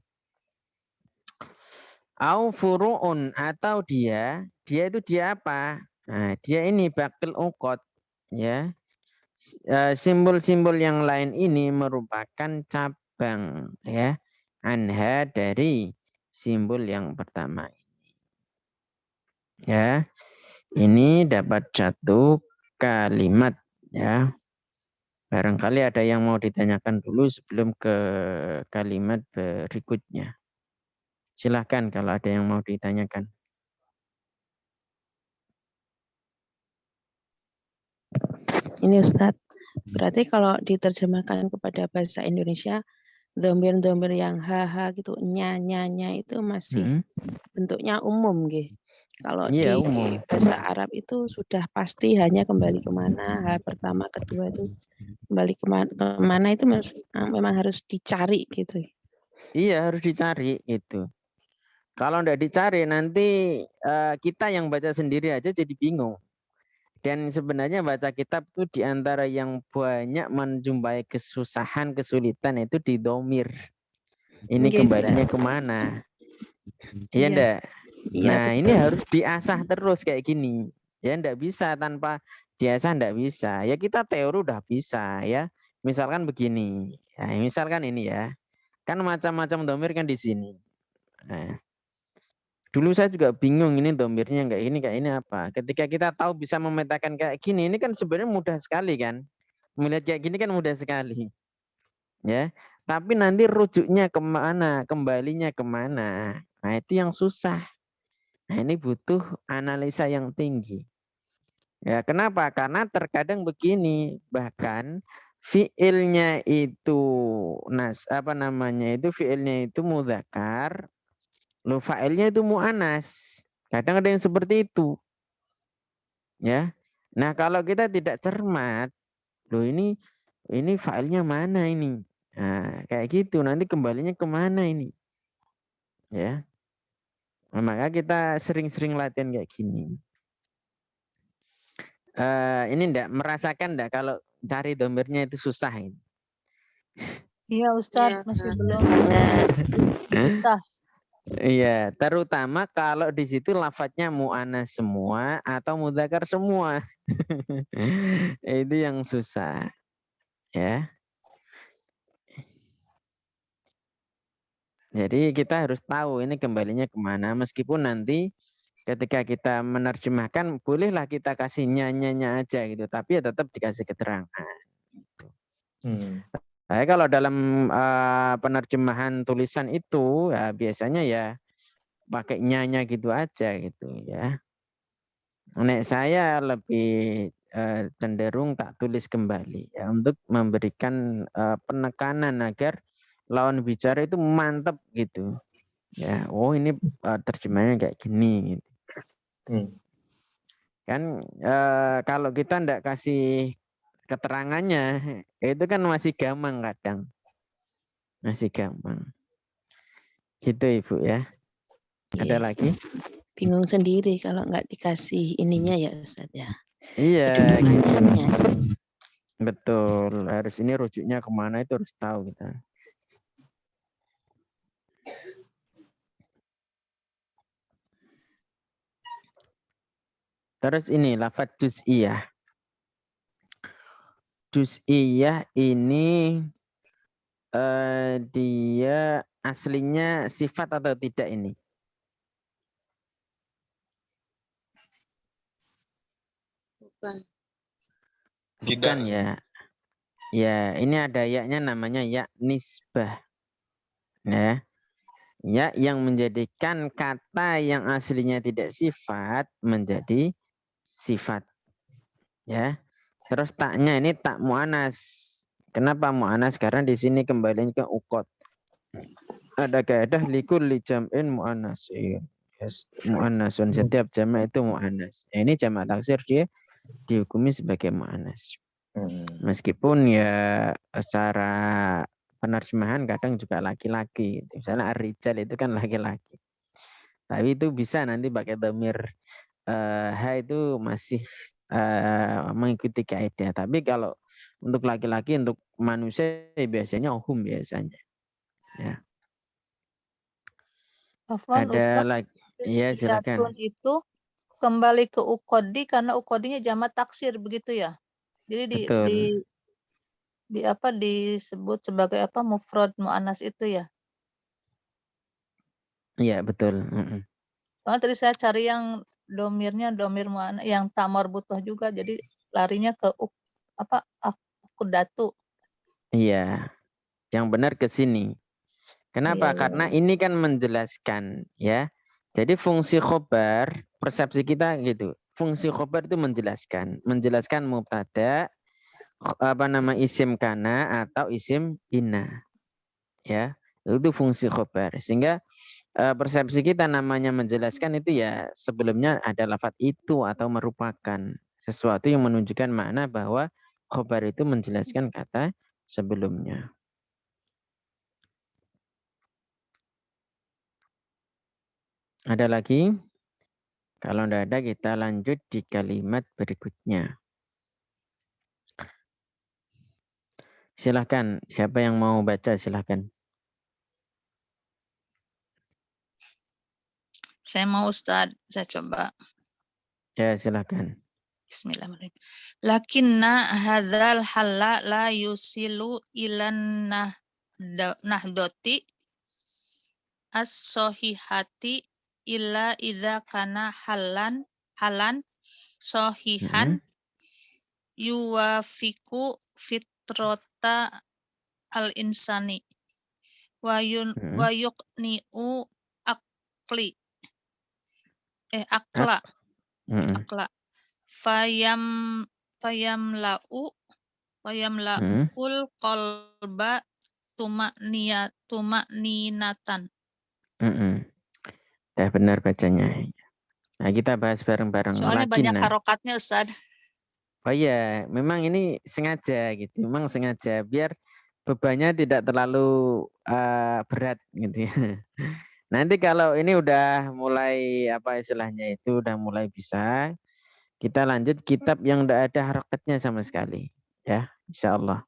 Au furu'un atau dia itu dia apa? Nah, dia ini bakil uqad ya. Simbol-simbol yang lain ini merupakan cabang ya anha dari simbol yang pertama ini ya. Ini dapat satu kalimat ya. Barangkali ada yang mau ditanyakan dulu sebelum ke kalimat berikutnya. Silahkan kalau ada yang mau ditanyakan. Ini Ustadz, berarti kalau diterjemahkan kepada bahasa Indonesia, domir-domir yang haha gitu, nya itu masih bentuknya umum gitu. Kalau Iya, di umum. bahasa Arab itu sudah pasti hanya kembali kemana, ha pertama, kedua itu kembali kemana itu memang harus dicari gitu. Iya, harus dicari itu. Kalau enggak dicari nanti kita yang baca sendiri aja jadi bingung. Dan sebenarnya baca kitab itu diantara yang banyak menjumpai kesusahan, kesulitan itu di domir. Ini kembalinya kemana? Iya Iya. enggak? Iya, Nah, ini betul. harus diasah terus kayak gini. Ya enggak bisa tanpa diasah enggak bisa. Ya kita teori udah bisa ya. Misalkan begini. Ya, misalkan ini ya. Kan macam-macam domir kan di sini. Nah, dulu saya juga bingung ini domirnya kayak ini apa. Ketika kita tahu bisa memetakan kayak gini, ini kan sebenarnya mudah sekali kan. Melihat kayak gini kan mudah sekali. Ya, tapi nanti rujuknya kemana, kembalinya kemana. Nah, itu yang susah. Nah, ini butuh analisa yang tinggi. Ya, kenapa? Karena terkadang begini, bahkan fiilnya itu fiilnya itu mudzakkar, lo fa'ilnya itu mu'anas. Kadang ada yang seperti itu. Ya. Nah, kalau kita tidak cermat, loh ini fa'ilnya mana ini? Nah, kayak gitu. Nanti kembalinya kemana ini? Ya. Nah, maka kita sering-sering latihan kayak gini. Ini enggak merasakan enggak kalau cari domirnya itu susah ini? Iya Ustadz, masih belum bisa. Iya, terutama kalau di situ lafadznya mu'annas semua atau mudzakkar semua. Itu yang susah, ya. Jadi kita harus tahu ini kembalinya kemana, meskipun nanti ketika kita menerjemahkan bolehlah kita kasih nyanya aja gitu, tapi ya tetap dikasih keterangan. Nah, kalau dalam penerjemahan tulisan itu ya biasanya ya pakai nyanya gitu aja gitu ya. Nek saya lebih cenderung tak tulis kembali ya untuk memberikan penekanan agar lawan bicara itu mantap gitu. Ya, oh ini terjemahnya kayak gini gitu. Kan kalau kita ndak kasih keterangannya itu kan masih gampang kadang. Masih gampang. Gitu Ibu ya. Ada Iya. lagi? Bingung sendiri kalau nggak dikasih ininya ya Ustadz ya. Iya, gitu. Kedudukannya. Betul. Harus ini rujuknya kemana itu harus tahu kita. Terus ini lafadz juz'iyah. Juz'iyah ini dia aslinya sifat atau tidak ini? Bukan. Bukan Tidak. ya. Ya, ini ada ya-nya namanya ya nisbah. Ya. Ya yang menjadikan kata yang aslinya tidak sifat menjadi sifat. Ya. Terus taknya ini tak mu'anas. Kenapa mu'anas? Karena di sini kembali ke ukot. Ada kaidah likulli jam'in mu'annasin. Yes, mu'annasun. Setiap jamak itu mu'annas. Ini jamak taksir dia dihukumi sebagai mu'annas. Meskipun ya secara penerjemahan kadang juga laki-laki. Misalnya ar-rijal itu kan laki-laki. Tapi itu bisa nanti pakai dhamir ha itu masih mengikuti kaidah. Tapi kalau untuk laki-laki, untuk manusia biasanya umum biasanya. Ya. Afwan Ada Ustadz, lagi? Iya silakan. juz'iyatun itu kembali ke ukodi karena ukodinya jamak taksir begitu ya. Jadi Betul. disebut sebagai apa mufrad muannas itu ya. Iya betul. Soalnya tadi saya cari yang domirnya domir muannas yang tamar butuh juga, jadi larinya ke akudatu. Iya. Yang benar ke sini. Kenapa? Iya, Karena ini kan menjelaskan ya. Jadi fungsi khobar, persepsi kita gitu. Fungsi khobar itu menjelaskan mubtada, isim kana atau isim inna. Ya, itu fungsi khobar. Sehingga persepsi kita namanya menjelaskan itu ya sebelumnya ada lafaz itu atau merupakan sesuatu yang menunjukkan makna bahwa khobar itu menjelaskan kata sebelumnya. Ada lagi? Kalau tidak ada kita lanjut di kalimat berikutnya. Silahkan, siapa yang mau baca silahkan. Saya mau Ustaz, saya coba. Ya, silakan. Bismillahirrahmanirrahim. Lakinna hadzal halla la yusilu ilan nahdoti as-sahihati illa idza kana halan sahihan yuwafiqu fitrata al-insani wa yuqni'u akli akla fayamla'ul qalba tumakninatan. Dah benar bacanya. Nah, kita bahas bareng-bareng. Soalnya banyak harokatnya, Ustaz. Oh iya, memang ini sengaja gitu. Memang sengaja biar bebannya tidak terlalu berat gitu ya. Nanti kalau ini udah mulai apa istilahnya itu udah mulai bisa, kita lanjut kitab yang tidak ada harokatnya sama sekali. Ya, insya Allah.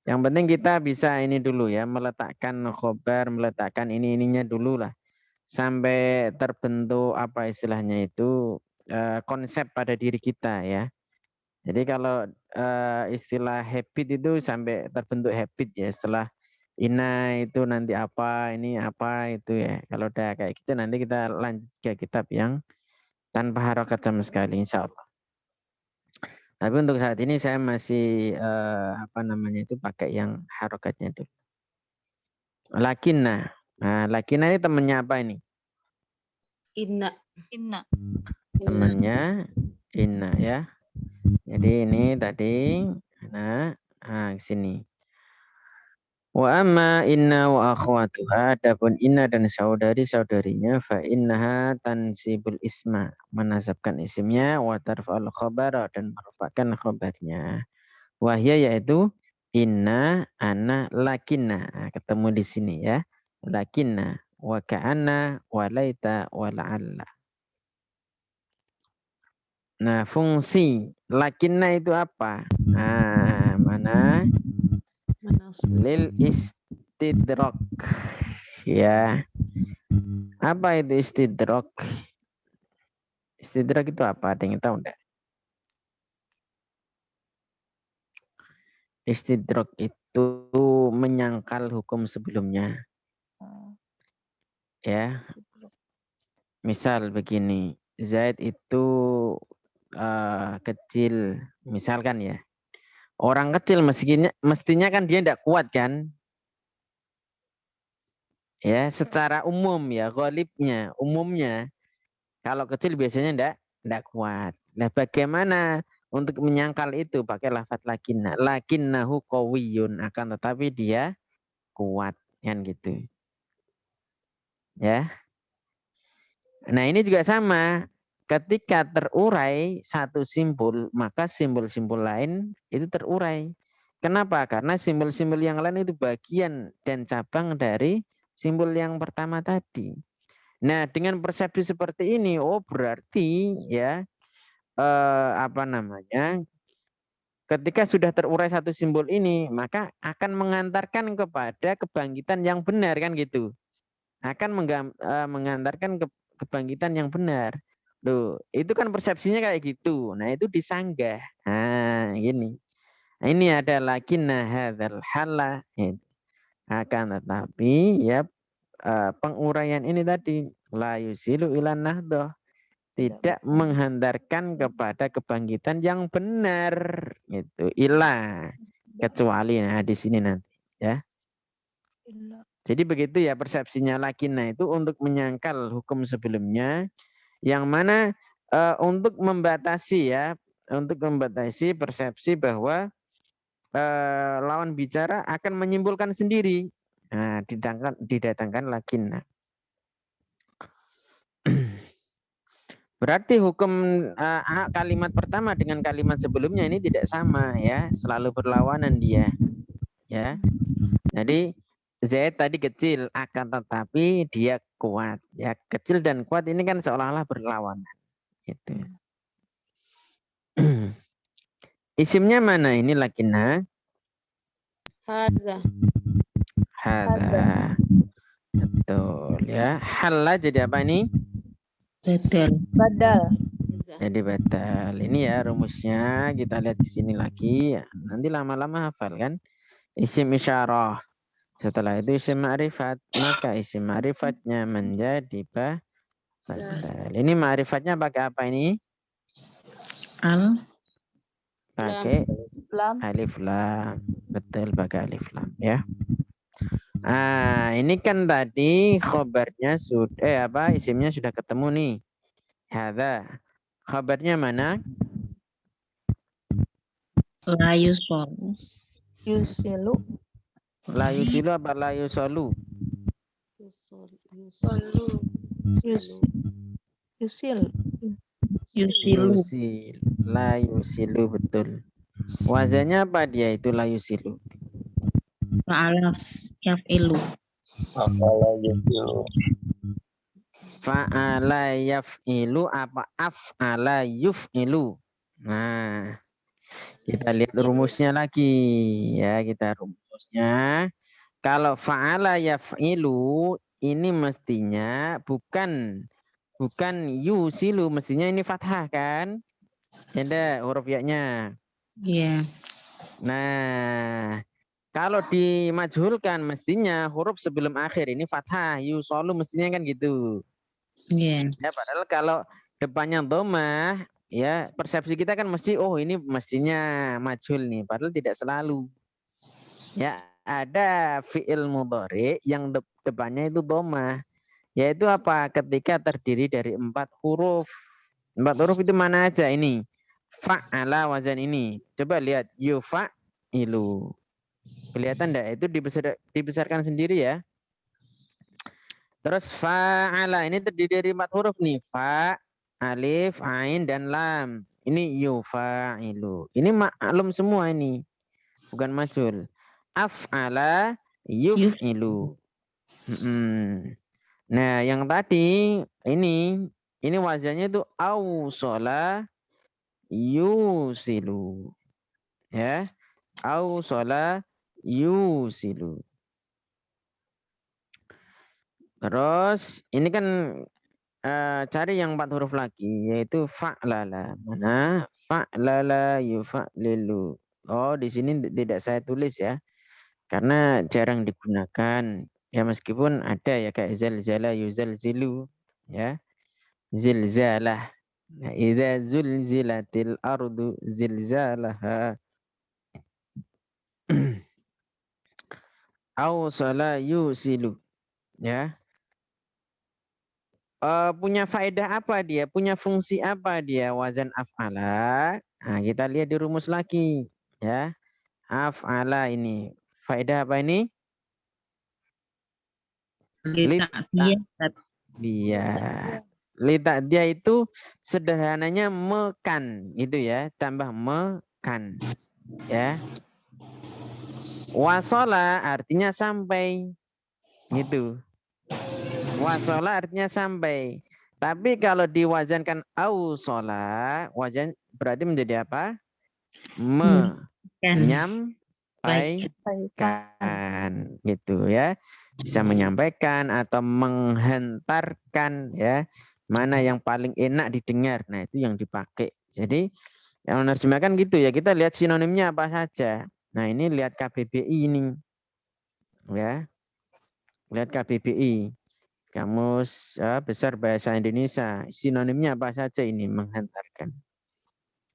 Yang penting kita bisa ini dulu ya, meletakkan khobar, meletakkan ininya dulu lah. Sampai terbentuk apa istilahnya itu konsep pada diri kita ya. Jadi kalau istilah habit itu sampai terbentuk habit ya. Setelah ina itu nanti apa, ini apa itu ya. Kalau udah kayak gitu nanti kita lanjut ke kitab yang tanpa harokat sama sekali insya Allah. Tapi untuk saat ini saya masih apa namanya itu pakai yang harokatnya dulu. Lakinna. Nah, lakinna ini temennya apa ini? Inna. Temennya inna ya. Jadi ini tadi nah sini. Wa amma inna wa akhwatuha, adapun inna dan saudari-saudarinya fa innaha tansibul isma, menasabkan isimnya, wa tarfa'ul khabara, dan merupakan khabarnya. Wahya yaitu inna, ana, lakinna. Nah, ketemu di sini ya. Lakinna, wa ka'anna, wa laita, wa la'alla. Nah, fungsi lakinna itu apa? Nah, mana? Lil istidrok. Ya. Apa itu istidrok? Istidrok itu apa? Ada yang tahu enggak? Istidrok itu menyangkal hukum sebelumnya. Ya. Misal begini, Zaid itu kecil, misalkan ya. Orang kecil mestinya kan dia tidak kuat kan? Ya, secara umum ya, ghalibnya, umumnya. Kalau kecil biasanya tidak kuat. Nah, bagaimana untuk menyangkal itu? Pakai lafadz lakinna. Lakinnahu qawiyun, akan tetapi dia kuat kan gitu. Ya. Nah, ini juga sama. Ketika terurai satu simbol, maka simbol-simbol lain itu terurai. Kenapa? Karena simbol-simbol yang lain itu bagian dan cabang dari simbol yang pertama tadi. Nah, dengan persepsi seperti ini, oh berarti ya apa namanya? Ketika sudah terurai satu simbol ini, maka akan mengantarkan kepada kebangkitan yang benar kan gitu. Akan mengantarkan kebangkitan yang benar. Loh, itu kan persepsinya kayak gitu. Nah, itu disanggah. Nah, gini. Nah, ini ada lakinna hadzal halla. Akan tetapi ya penguraian ini tadi la yusilu ilan nahdoh, tidak menghantarkan kepada kebangkitan yang benar gitu. Ila kecuali nah di sini nanti ya. Jadi begitu ya persepsinya lakinna itu untuk menyangkal hukum sebelumnya, yang mana untuk membatasi ya, untuk membatasi persepsi bahwa lawan bicara akan menyimpulkan sendiri. Nah, didatangkan lakinna. Berarti hukum kalimat pertama dengan kalimat sebelumnya ini tidak sama ya, selalu berlawanan dia. Ya. Jadi Z tadi kecil, akan tetapi dia kuat. Ya, kecil dan kuat ini kan seolah-olah berlawanan. Gitu. Isimnya mana ini lakinna? Haza. Hadza. Betul ya. Halla jadi apa ini? Betul. Badal. Hamzah. Jadi batal. Ini ya rumusnya. Kita lihat di sini lagi. Nanti lama-lama hafal kan. Isim isyarah. Setelah itu isim ma'rifat. Maka isim ma'rifatnya menjadi batal. Ini ma'rifatnya pakai apa ini? Al. Pakai Lam. alif lam. Betul, pakai alif lam ya. Ini kan tadi khobarnya sudah isimnya sudah ketemu nih. Hadza. Khabarnya mana? La yusol. Yusilu. La yusilu apa la yusolu? Yus. Yusil. Yusilu. Yusil. La yusilu, betul. Wazannya apa dia itu la yusilu? Fa'ala yaf'ilu. Apalah gitu. Fa'ala yaf'ilu apa af'ala yuf'ilu. Nah, kita lihat rumusnya lagi ya, kita rumusnya. Kalau fa'ala yaf'ilu ini mestinya bukan yusilu, mestinya ini fathah kan? Ada huruf ya-nya. Iya. Nah, kalau dimajhulkan mestinya huruf sebelum akhir ini fathah, yusolu mestinya kan gitu. Iya. Ya, padahal kalau depannya dhammah, ya persepsi kita kan mesti ini mestinya majhul nih, padahal tidak selalu. Ya, ada fi'il mudhari yang depannya itu dhammah. Yaitu apa? Ketika terdiri dari 4 huruf. 4 huruf itu mana aja ini? Fa'ala wazan ini. Coba lihat yufa'ilu. Kelihatan enggak? Itu dibesarkan sendiri ya. Terus fa'ala ini terdiri dari 4 huruf nih. Fa, alif, ain, dan lam. Ini yufa'ilu. Ini maklum semua ini. Bukan majhul. Af'ala yuf'ilu. Nah, yang tadi ini wazannya itu awsola yusilu. Ya. Awsola yusilu. Terus ini kan cari yang 4 huruf lagi yaitu fa'lala. Mana? Fa'lala yufa'lilu. Oh, di sini tidak saya tulis ya. Karena jarang digunakan. Ya meskipun ada ya kayak zalzala yuzalzilu ya. Zilzalah. Nah, idza zulzilatil ardu zilzalaha. Awsala yusilu ya. Punya faedah apa dia? Punya fungsi apa dia wazan af'ala? Nah, kita lihat di rumus lagi ya. Af'ala ini. Faedah apa ini? Dia. Lita dia itu sederhananya mekan itu ya, tambah mekan ya. Wasola artinya sampai gitu. Wasola artinya sampai. Tapi kalau diwazankan ausola, wazan berarti menjadi apa? Menyampaikan gitu ya. Bisa menyampaikan atau menghentarkan ya. Mana yang paling enak didengar. Nah, itu yang dipakai. Jadi yang menerjemahkan gitu ya. Kita lihat sinonimnya apa saja. Nah, ini lihat KBBI ini. Ya. Lihat KBBI. Kamus Besar Bahasa Indonesia. Sinonimnya apa saja ini menghantarkan.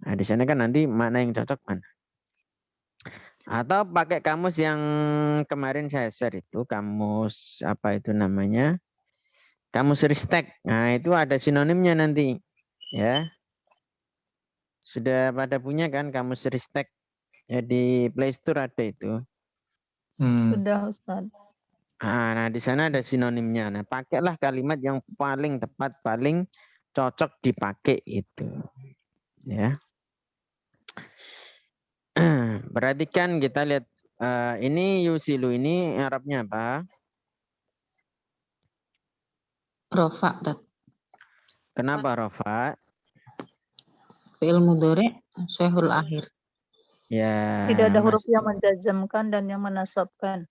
Nah, di sana kan nanti mana yang cocok mana. Atau pakai kamus yang kemarin saya share itu. Kamus apa itu namanya? Kamus Ristek. Nah, itu ada sinonimnya nanti. Ya. Sudah pada punya kan kamus Ristek? Ya, di Play Store ada itu. Sudah, Ustaz. Nah, di sana ada sinonimnya. Nah, pakailah kalimat yang paling tepat, paling cocok dipakai itu. Ya. Berarti kan kita lihat ini yusilu ini Arabnya apa? Rofa. Kenapa rofa? Fi'il mudhari syahul akhir. Ya. Tidak ada huruf yang menjazmkan dan yang menasabkan.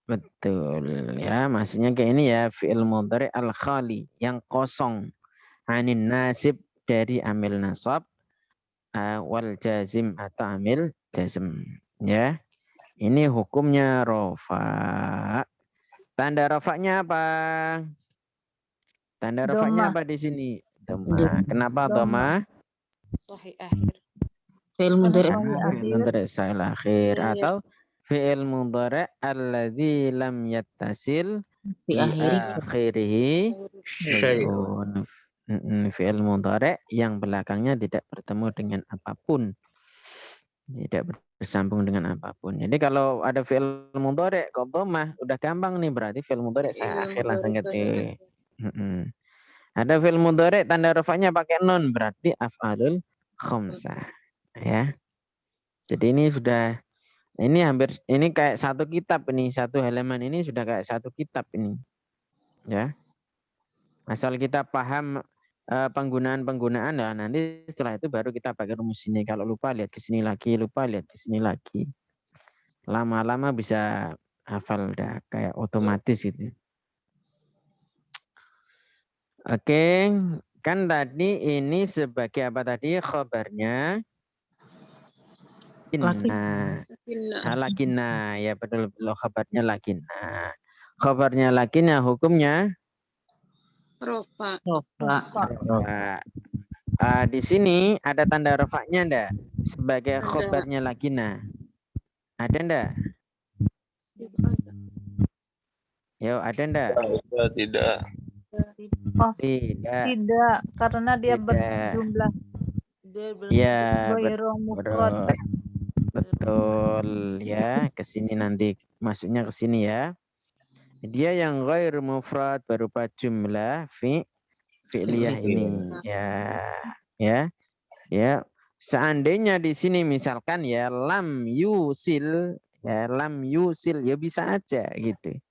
Betul ya, maksudnya kayak ini ya fi'il mudhari al-khali yang kosong. anin nasib dari amil nasab, wal jazim atau amil jazm. Ya, ini hukumnya rofa. Tanda rofaknya apa? Tanda rofaknya Doma. apa di sini? Doma. Kenapa Doma. doma? Sahih akhir. Fi'il Karena mudhari sahih Fi'il akhir. mudhari' sahih akhir Iya. atau fi'il mudhari' alladzi lam yattasil fi bi akhiri akhirihi syai'un. Fi'il mudhari' yang belakangnya tidak bertemu dengan apapun. Tidak bersambung dengan apapun. Jadi kalau ada fi'il mudhari' kok dhammah udah gampang nih, berarti fi'il mudhari' sahih akhir langsung ketik. Ada fi'il mudhari' tanda rafa'nya pakai nun, berarti af'alul khamsah. Ya. Jadi ini sudah, ini kayak satu kitab ini, satu halaman ini sudah kayak satu kitab ini. Ya. Asal kita paham penggunaan-penggunaan, nah nanti setelah itu baru kita pakai rumus ini. Kalau lupa lihat ke sini lagi, lupa lihat ke sini lagi. Lama-lama bisa hafal udah kayak otomatis gitu. Oke, kan tadi ini sebagai apa tadi khabarnya? Lakinna, ya betul khabarnya lakinna. Khabarnya lakinna hukumnya Rofa. di sini ada tanda rafa'nya ndak? Sebagai khabarnya lakinna. Ada ndak? Yo, ada ndak? Tidak. Oh, Tidak. tidak, karena dia berjumlah Ya, ghairu mufrad. betul ya. Ke sini nanti masuknya ke sini ya. Dia yang ghairu mufrad berupa jumlah fi'liyah ini ya. Seandainya di sini misalkan ya lam yusil ya bisa aja gitu.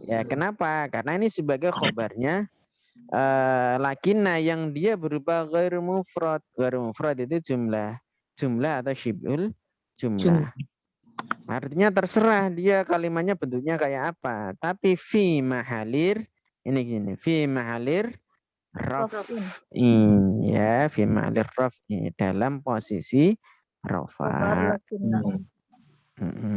Ya, kenapa? Karena ini sebagai khobarnya lakinna yang dia berupa ghairu mufrad. Ghairu mufrad itu jumlah atau syibul jumlah. Artinya terserah dia kalimatnya bentuknya kayak apa. Tapi fi mahalir, ini gini, fi mahalir raf'i, ya, fi mahalir raf'i, dalam posisi rafa.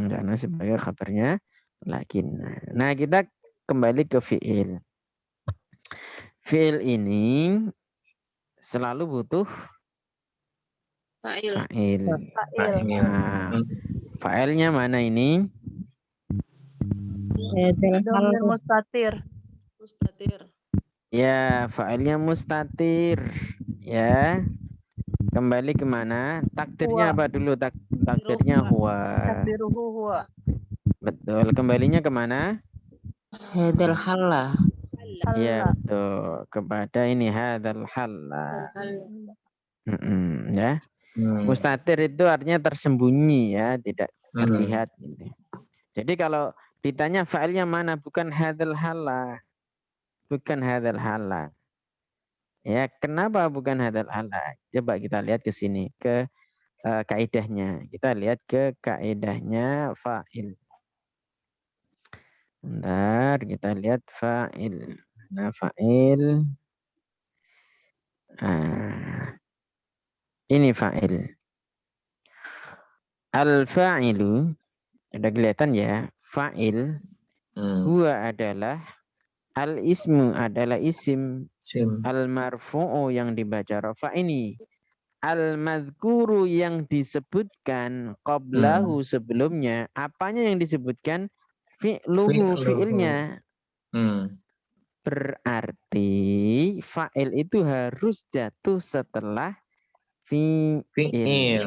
Karena sebagai kabarnya lakinna. Nah, kita kembali ke fi'il. Fi'il ini selalu butuh fa'il. Nah, fa'ilnya mana ini? Dhamir mustatir. Ya, fa'ilnya mustatir. Ya. Kembali kemana? Takdirnya apa dulu? Takdirnya huwa. Takdiruhu huwa. Betul. Kembalinya kemana? hadal halla. Ya, betul. Kepada ini hadal halla. Ya. Mustatir itu artinya tersembunyi ya, tidak terlihat. Gitu. Jadi kalau ditanya fa'ilnya mana, bukan hadal halla. Bukan hadal halla. Ya, kenapa bukan hadal halla? Coba kita lihat ke sini, ke kaidahnya. Kita lihat ke kaidahnya fa'il. Bentar, kita lihat fa'il. Nah, fa'il. Ini fa'il. Al-fa'ilu, udah kelihatan ya, fa'il. Huwa adalah, al-ismu adalah isim. Al-marfu'u yang dibaca rafa ini. Al-madhkuru yang disebutkan qablahu sebelumnya. Apanya yang disebutkan? Fi'luhu, fi'ilnya. Berarti fa'il itu harus jatuh setelah fi'il.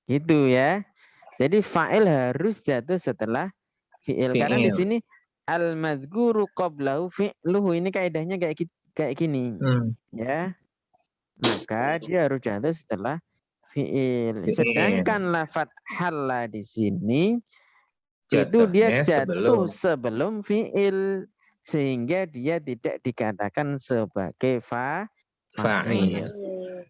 Gitu ya. Jadi fa'il harus jatuh setelah fi'il. Karena di sini al-madhkuru qablahu fi'luhu, ini kaidahnya kayak gini. Ya. Maka dia harus jatuh setelah fi'il. Sedangkan lafadz halla di sini itu dia jatuh sebelum fi'il, sehingga dia tidak dikatakan sebagai fa'il.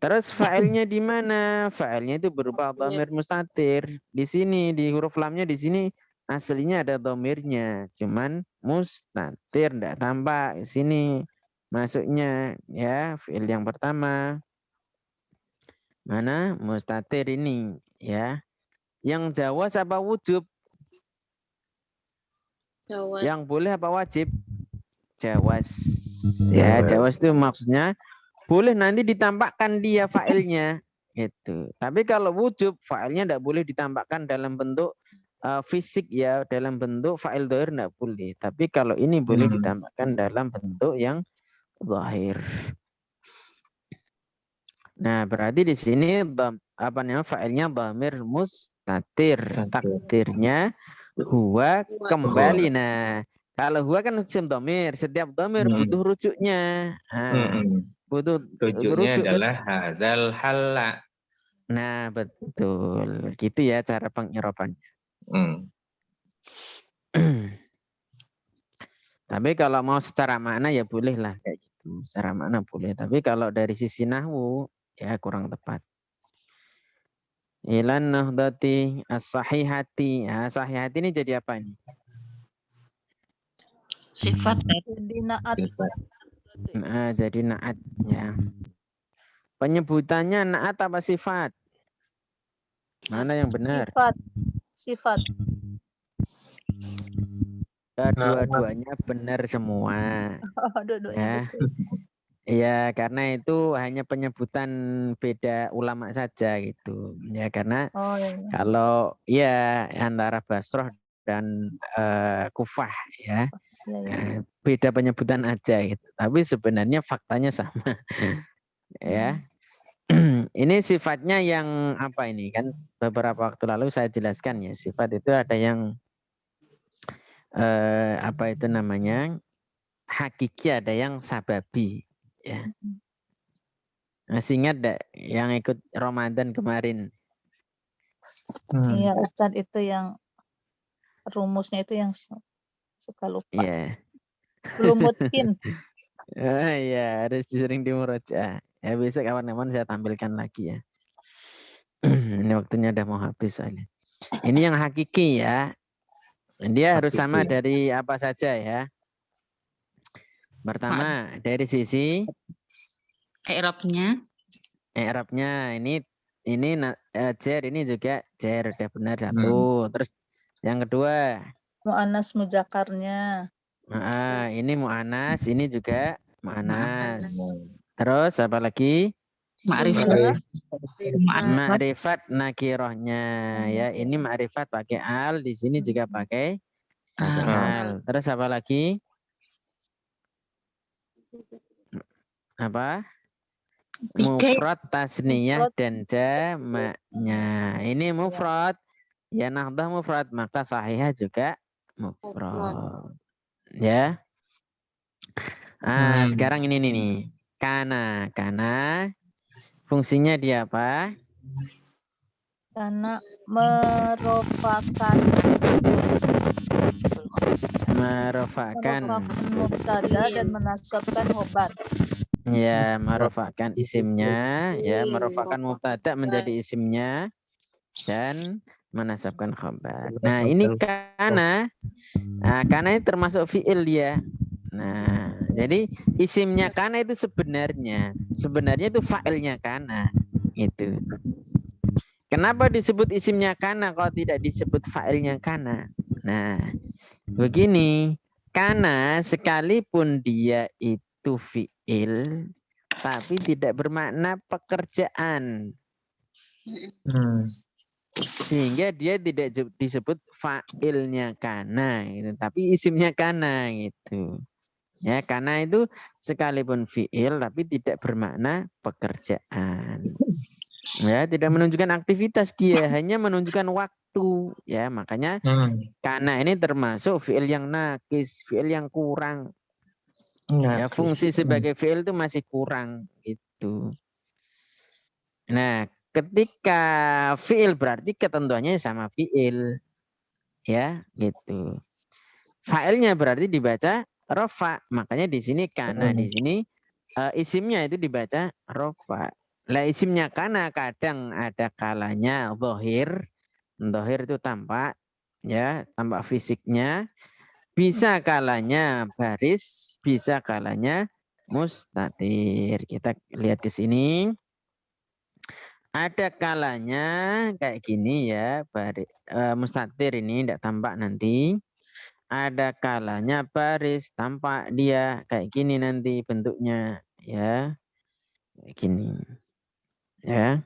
Terus fa'ilnya di mana? Fa'ilnya itu berupa dhamir mustatir. Di sini di huruf lamnya di sini aslinya ada dhamirnya, cuman mustatir, enggak tampak di sini. masuknya ya fiil yang pertama. Mana mustatir ini ya. Yang jawaz apa wujub? Jawaz. Yang boleh apa wajib? Jawaz. Ya, jawaz itu maksudnya boleh nanti ditampakkan dia failnya gitu. Tapi kalau wujub failnya tidak boleh ditampakkan dalam bentuk fisik ya, dalam bentuk fa'il dhahir tidak boleh. Tapi kalau ini boleh ditampakkan dalam bentuk yang zahir. Nah, berarti di sini apa namanya fa'ilnya dhamir mustatir. Takdirnya huwa kembali. Nah, kalau huwa kan isim dhamir, setiap dhamir butuh rujuknya. Nah, butuh Rujuknya rujuk. adalah hadzal halla. Nah, betul. Gitu ya cara pengirabannya. Tapi kalau mau secara makna ya boleh lah kayak gitu. Secara makna boleh. Tapi kalau dari sisi nahwu ya kurang tepat. Ilan nahdati as-sahihati. Nah, sahihati ini jadi apa ini? Sifat. Jadi naat. Nah, jadi naat ya. Penyebutannya naat apa sifat? Mana yang benar? Sifat. Dua-duanya benar semua. Dua-duanya Ya. Ya, karena itu hanya penyebutan beda ulama saja gitu. Ya, karena kalau ya antara Basroh dan Kufah ya, beda penyebutan aja gitu. Tapi sebenarnya faktanya sama. Ya. Ini sifatnya yang apa ini kan beberapa waktu lalu saya jelaskan ya, sifat itu ada yang apa itu namanya hakiki, ada yang sababi ya. Masih ingat enggak yang ikut Ramadan kemarin? Iya Ustadz, itu yang rumusnya itu yang suka lupa. Iya. Belum mungkin. Iya, harus sering dimurojaah. Ya besok kawan-kawan saya tampilkan lagi ya. Ini waktunya udah mau habis soalnya. Ini yang hakiki ya. Dia harus sama dari apa saja ya. Pertama dari sisi I'rabnya. Ini jar, ini juga jar, udah benar satu. Terus yang kedua Mu'annas muzakarnya. Ini mu'anas, ini juga mu'anas. Terus apa lagi? Ma'rifat nakirohnya ya. Ini ma'rifat pakai al, di sini juga pakai al. Terus apa lagi? Apa? Mufrad, tasniyah dan jamaknya. Ini mufrad. Ya nahdah mufrad, maka sahihah juga mufrad. Ya. Sekarang ini nih. Kana fungsinya dia apa? Karena merupakan mubtada dan menasabkan khobar. Ya, merupakan isimnya, ya, merupakan mubtada menjadi isimnya dan menasabkan khobar. Nah, ini kana. Nah, kana ini termasuk fi'il ya. Nah, jadi isimnya kana itu sebenarnya itu fa'ilnya kana gitu. Kenapa disebut isimnya kana kalau tidak disebut fa'ilnya kana? Nah, begini, kana sekalipun dia itu fi'il tapi tidak bermakna pekerjaan. Sehingga dia tidak disebut fa'ilnya kana gitu, tapi isimnya kana gitu. Ya, karena itu sekalipun fi'il tapi tidak bermakna pekerjaan. Ya, tidak menunjukkan aktivitas, dia hanya menunjukkan waktu. Ya, makanya karena ini termasuk fi'il yang nakis, fi'il yang kurang. Ya, fungsi sebagai fi'il itu masih kurang gitu. Nah, ketika fi'il berarti ketentuannya sama fi'il. Ya, gitu. Fa'ilnya berarti dibaca rofa, makanya di sini kana, di sini isimnya itu dibaca rofa. Lah isimnya kana kadang ada kalanya zahir itu tampak ya, tampak fisiknya, bisa kalanya baris, bisa kalanya mustatir. Kita lihat ke sini. Ada kalanya kayak gini ya, mustatir ini tidak tampak nanti. Ada kalanya baris tampak dia kayak gini nanti bentuknya ya, kayak gini ya.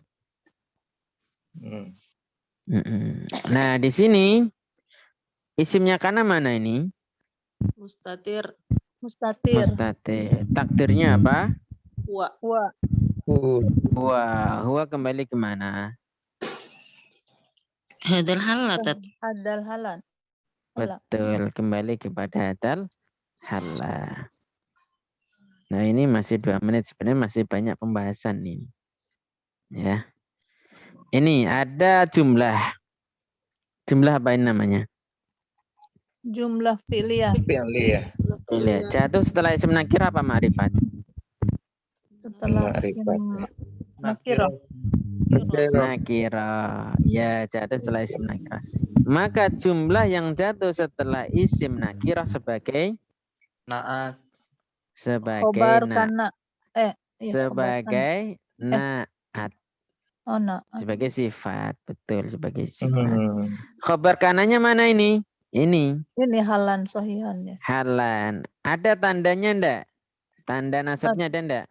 Nah di sini isimnya kana mana ini? Mustatir. Mustatir. Mustatir. Takdirnya apa? Wa. Wa. Huwa kembali kemana? Hadal halat. Hadal halan. Hala. Betul, kembali kepada hadal hala. Nah ini masih 2 menit, sebenarnya masih banyak pembahasan ini. Ya. Ini ada jumlah. Jumlah apa ini namanya? Jumlah fi'liyah. Pilih ya. Jatuh setelah isim nakirah apa ma'rifat? Setelah isim nakirah. Nakirah. Ya, jatuh setelah isim nakirah. Maka jumlah yang jatuh setelah isim nakirah sebagai Naat. Khobar kana. Iya, sebagai naat. Oh, naat. Sebagai sifat, betul, sebagai sifat. Khobar kananya mana ini? Ini. Ini halan sahihan ya. Halan. Ada tandanya ndak? Tanda nasabnya ada ndak?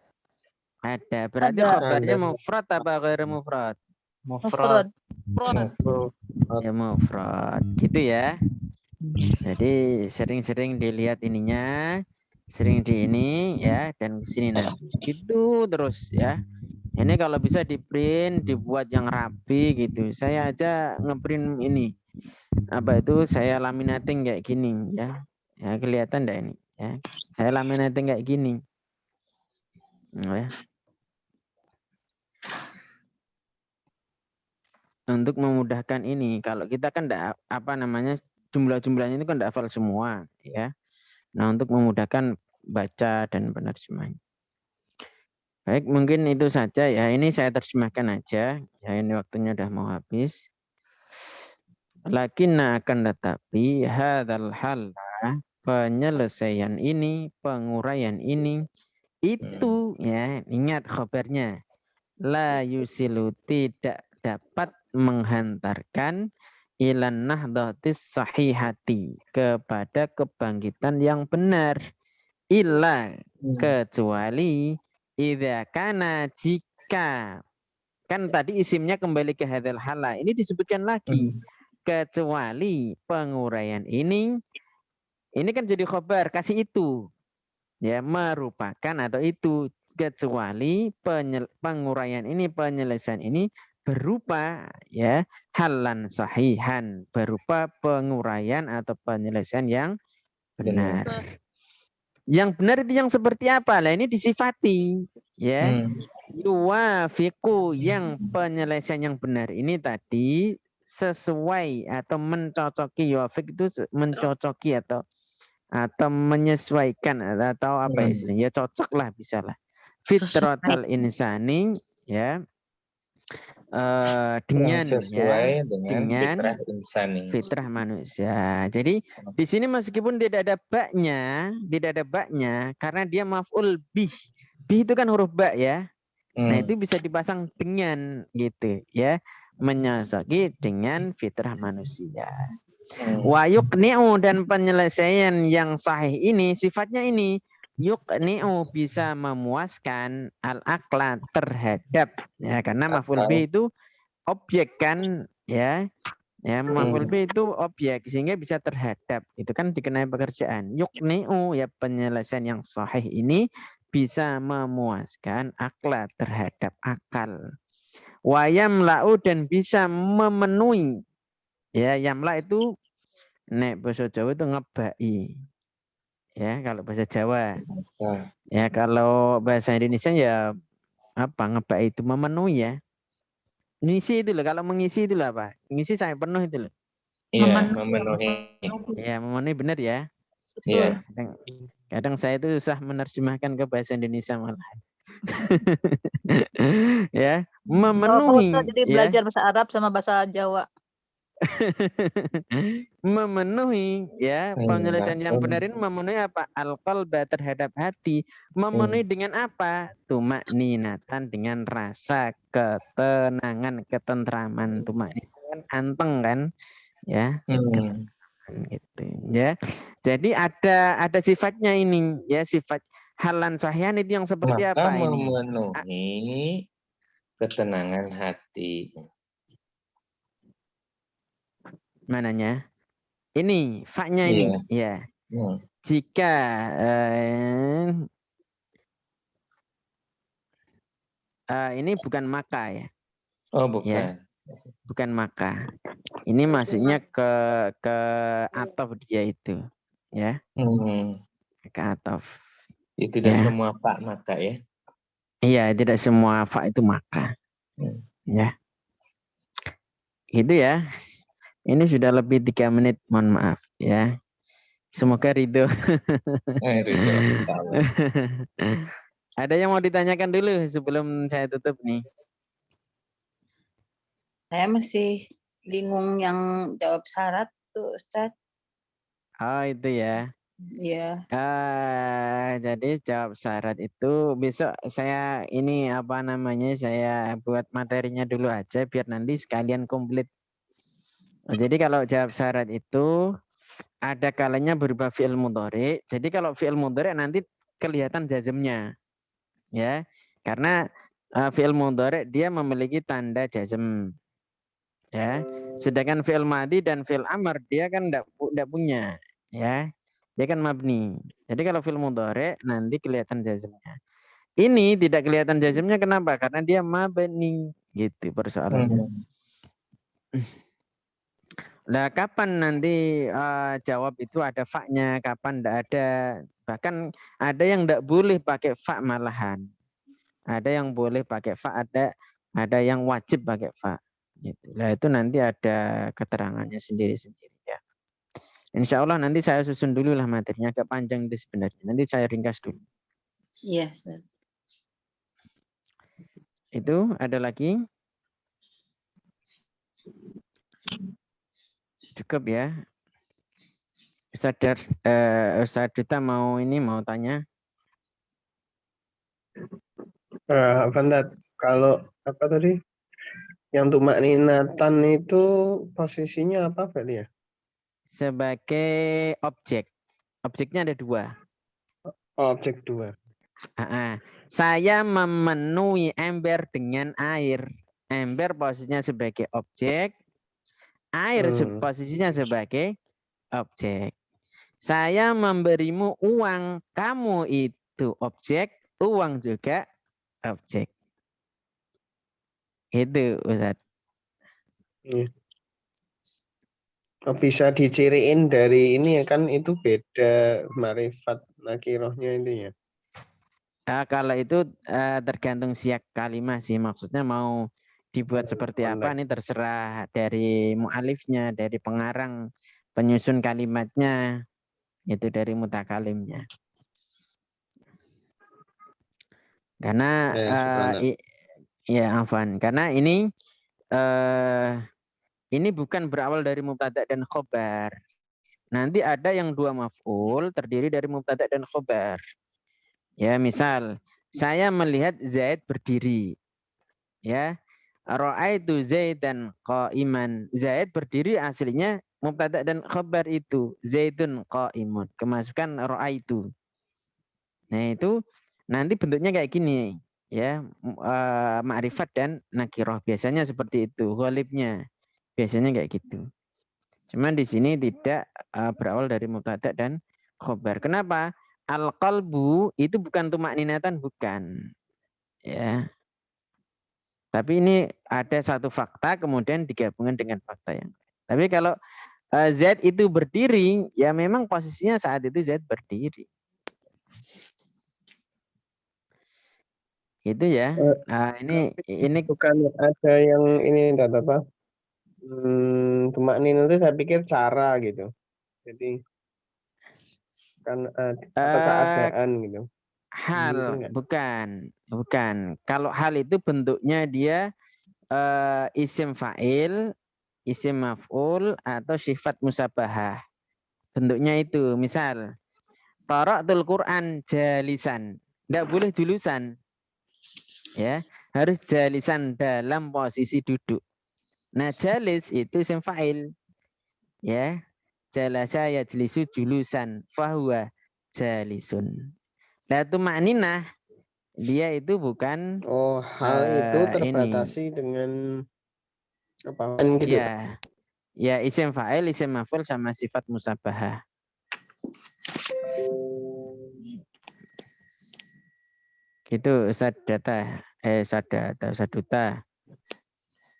Ada. Berarti Ada. khobarnya mufrad apa ghairu mufrad? Mufrad. Ya mufrad. Gitu ya. Jadi sering-sering dilihat ininya, sering di ini ya, dan sini nanti. Gitu terus ya. Ini kalau bisa di print, dibuat yang rapi gitu. Saya aja ngeprint ini. Apa itu, saya laminating kayak gini ya. Ya kelihatan enggak ini ya. Saya laminating kayak gini. Ya. Untuk memudahkan ini, kalau kita kan enggak apa namanya, jumlah-jumlahnya itu kan enggak hafal semua ya. Nah, untuk memudahkan baca dan penerjemahan. Baik, mungkin itu saja ya. Ini saya terjemahkan aja. Ya, ini waktunya udah mau habis. Lakinna akan tetapi hadzal hala, penyelesaian ini, penguraian ini, itu ya, ingat khabarnya. La yusilu, tidak dapat menghantarkan ilan nahdhatis sahihati, kepada kebangkitan yang benar. Illa, kecuali idza kana, jika, kan tadi isimnya kembali ke hadzal hala, ini disebutkan lagi. Kecuali penguraian ini kan jadi khobar, kasih itu ya, merupakan atau itu, kecuali penguraian ini, penyelesaian ini berupa ya halan sahihan, berupa penguraian atau penyelesaian yang benar. Yang benar itu yang seperti apa? Lah ini disifati ya. Yuwafiqu, yang penyelesaian yang benar ini tadi sesuai atau mencocoki, yuwafiq itu mencocoki atau menyesuaikan atau apa istilahnya, ya cocok lah, bisa lah. Fitratal insani ya, dengan sesuai ya, dengan fitrah insani. Fitrah manusia. Jadi di sini meskipun tidak ada baknya, karena dia maf'ul bih. Bih itu kan huruf ba ya. Nah, itu bisa dipasang dengan gitu ya, menyocoki dengan fitrah manusia. Wa yuqni'u, dan penyelesaian yang sahih ini sifatnya ini, yuqni'u, bisa memuaskan al-aqla, terhadap ya, karena maf'ul bih itu objek kan ya. Ya, maf'ul bih itu objek sehingga bisa terhadap. Itu kan dikenai pekerjaan. Yuqni'u, ya penyelesaian yang sahih ini bisa memuaskan akla, terhadap akal. Wa yamla'u, dan bisa memenuhi. Ya, yamla itu nek bahasa Jawa itu ngebai. Ya, kalau bahasa Jawa. Ya, kalau bahasa Indonesia ya apa, ngebai itu memenuhi ya. Ngisi itu loh, kalau mengisi itu loh apa? Ngisi saya penuh itu loh. Iya, memenuhi. Ya, memenuhi, benar ya. Iya. Kadang saya itu susah menerjemahkan ke bahasa Indonesia malah. Ya, memenuhi. Jadi belajar bahasa Arab sama bahasa Jawa. Memenuhi, ya, penyelesaian yang benar ini memenuhi apa? Al-qalba, terhadap hati. Memenuhi dengan apa? Tuma'ninatan, dengan rasa ketenangan, ketentraman. Tuma'ninatan anteng kan, ya. Gitu, ya. Jadi ada sifatnya ini, ya, sifat halan sahihan itu yang seperti Maka apa ini? memenuhi ketenangan hati. Mananya? Ini, faknya ini, ya. Jika ini bukan maka, ya. Oh, bukan. Ya, bukan maka. Ini maksudnya ke atof dia itu, ya. Ke atof. Itu tidak semua pak maka, ya. Iya, tidak semua fa itu maka. Ya. Gitu ya. Ini sudah lebih 3 menit, mohon maaf ya. Semoga ridho. Ridho, insyaallah. Ada yang mau ditanyakan dulu sebelum saya tutup nih? Saya masih bingung yang jawab syarat tuh, Ustaz. Oh, itu ya. Iya. Jadi jawab syarat itu besok saya ini apa namanya, saya buat materinya dulu aja biar nanti sekalian komplit. Jadi kalau jawab syarat itu ada kalanya berupa fi'il mudhari. Jadi kalau fi'il mudhari nanti kelihatan jazmnya. Ya. Karena fi'il mudhari dia memiliki tanda jazm. Ya. Sedangkan fi'il madhi dan fi'il amr dia kan enggak punya, ya. Dia kan mabni. Jadi kalau fi'il mudhari nanti kelihatan jazmnya. Ini tidak kelihatan jazmnya kenapa? Karena dia mabni, gitu persoalannya. Nah, kapan nanti jawab itu ada fa-nya, kapan enggak ada. Bahkan ada yang enggak boleh pakai fa malahan. Ada yang boleh pakai fa, ada yang wajib pakai fa. Gitu. Nah, itu nanti ada keterangannya sendiri-sendiri ya. Insya Allah nanti saya susun dulu lah materinya, agak panjang itu sebenarnya. Nanti saya ringkas dulu. Iya, Ustaz. Itu ada lagi? Cukup ya. Ustaz Duta mau tanya? Kalau apa tadi? Yang tumakninatan itu posisinya apa Feli ya? Sebagai objek. Objeknya ada 2. Objek 2. Saya memenuhi ember dengan air. Ember posisinya sebagai objek. Air posisinya sebagai objek. Saya memberimu uang. Kamu itu objek. Uang juga objek. Itu Ustaz. Bisa diciriin dari ini ya kan, itu beda marifat nakirohnya intinya. Kalau itu tergantung siak kalimat sih, maksudnya mau dibuat seperti apa ini terserah dari mu'alifnya, dari pengarang penyusun kalimatnya, itu dari mutakalimnya. Karena afwan, karena ini bukan berawal dari mubtada dan khobar. Nanti ada yang 2 maf'ul terdiri dari mubtada dan khobar. Ya, misal saya melihat Zaid berdiri. Ya. Ra'aitu Zaidan qa'iman. Zaid berdiri aslinya mubtada dan khabar itu. Zaidun qa'imun. Kemasukan ra'aitu. Nah, itu nanti bentuknya kayak gini, ya. Ma'rifat dan nakirah biasanya seperti itu. Ghalibnya biasanya kayak gitu. Cuman di sini tidak berawal dari mubtada dan khabar. Kenapa? Al-qalbu itu bukan tumakninatan, bukan. Ya. Tapi ini ada satu fakta kemudian digabungkan dengan fakta yang lain. Tapi kalau Z itu berdiri, ya memang posisinya saat itu Z berdiri. Itu ya. Nah, ini bukan ada yang ini apa? Tumaknin itu saya pikir cara gitu. Jadi kan atau keadaan gitu. Hal bukan. Kalau hal itu bentuknya dia isim fa'il isim maf'ul atau sifat musabahah. Bentuknya itu, misal qara'tul Qur'an jalisan. Tidak boleh julusan. Ya, harus jalisan dalam posisi duduk. Nah, jalis itu isim fa'il. Ya. Jalasa yajlisu julusan fahuwa jalisun. Nah, itu makninah dia itu bukan Oh, hal itu terbatasi dengan apa gitu. Ya. Ya, isim fa'il, isim maf'ul sama sifat musabahah. Gitu Ustaz Data. Ustaz Duta.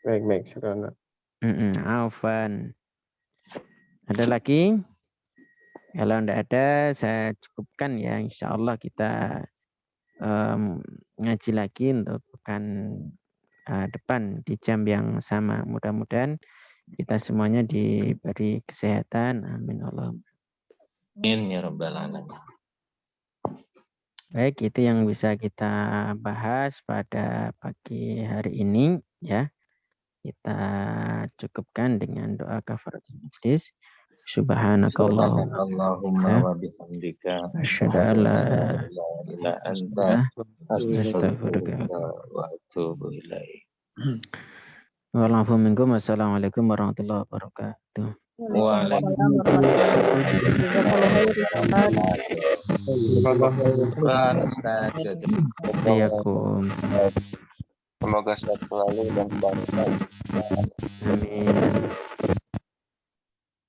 Baik, sekarang. Afwan. Ada lagi? Kalau tidak ada, saya cukupkan ya. Insya Allah kita ngaji lagi untuk pekan depan di jam yang sama. Mudah-mudahan kita semuanya diberi kesehatan. Amin Allah. Amin ya rabbal alamin. Baik, itu yang bisa kita bahas pada pagi hari ini ya. Kita cukupkan dengan doa kafaratul majlis. Subhanakallahumma wa bihamdika asyhadu an la ilaha illa anta astaghfiruka wa atubu ilaik. Wa'alaikum minkum. Wassalamualaikum warahmatullahi wabarakatuh. Waalaikumsalam. Semoga sehat selalu dan bahagia. Amin.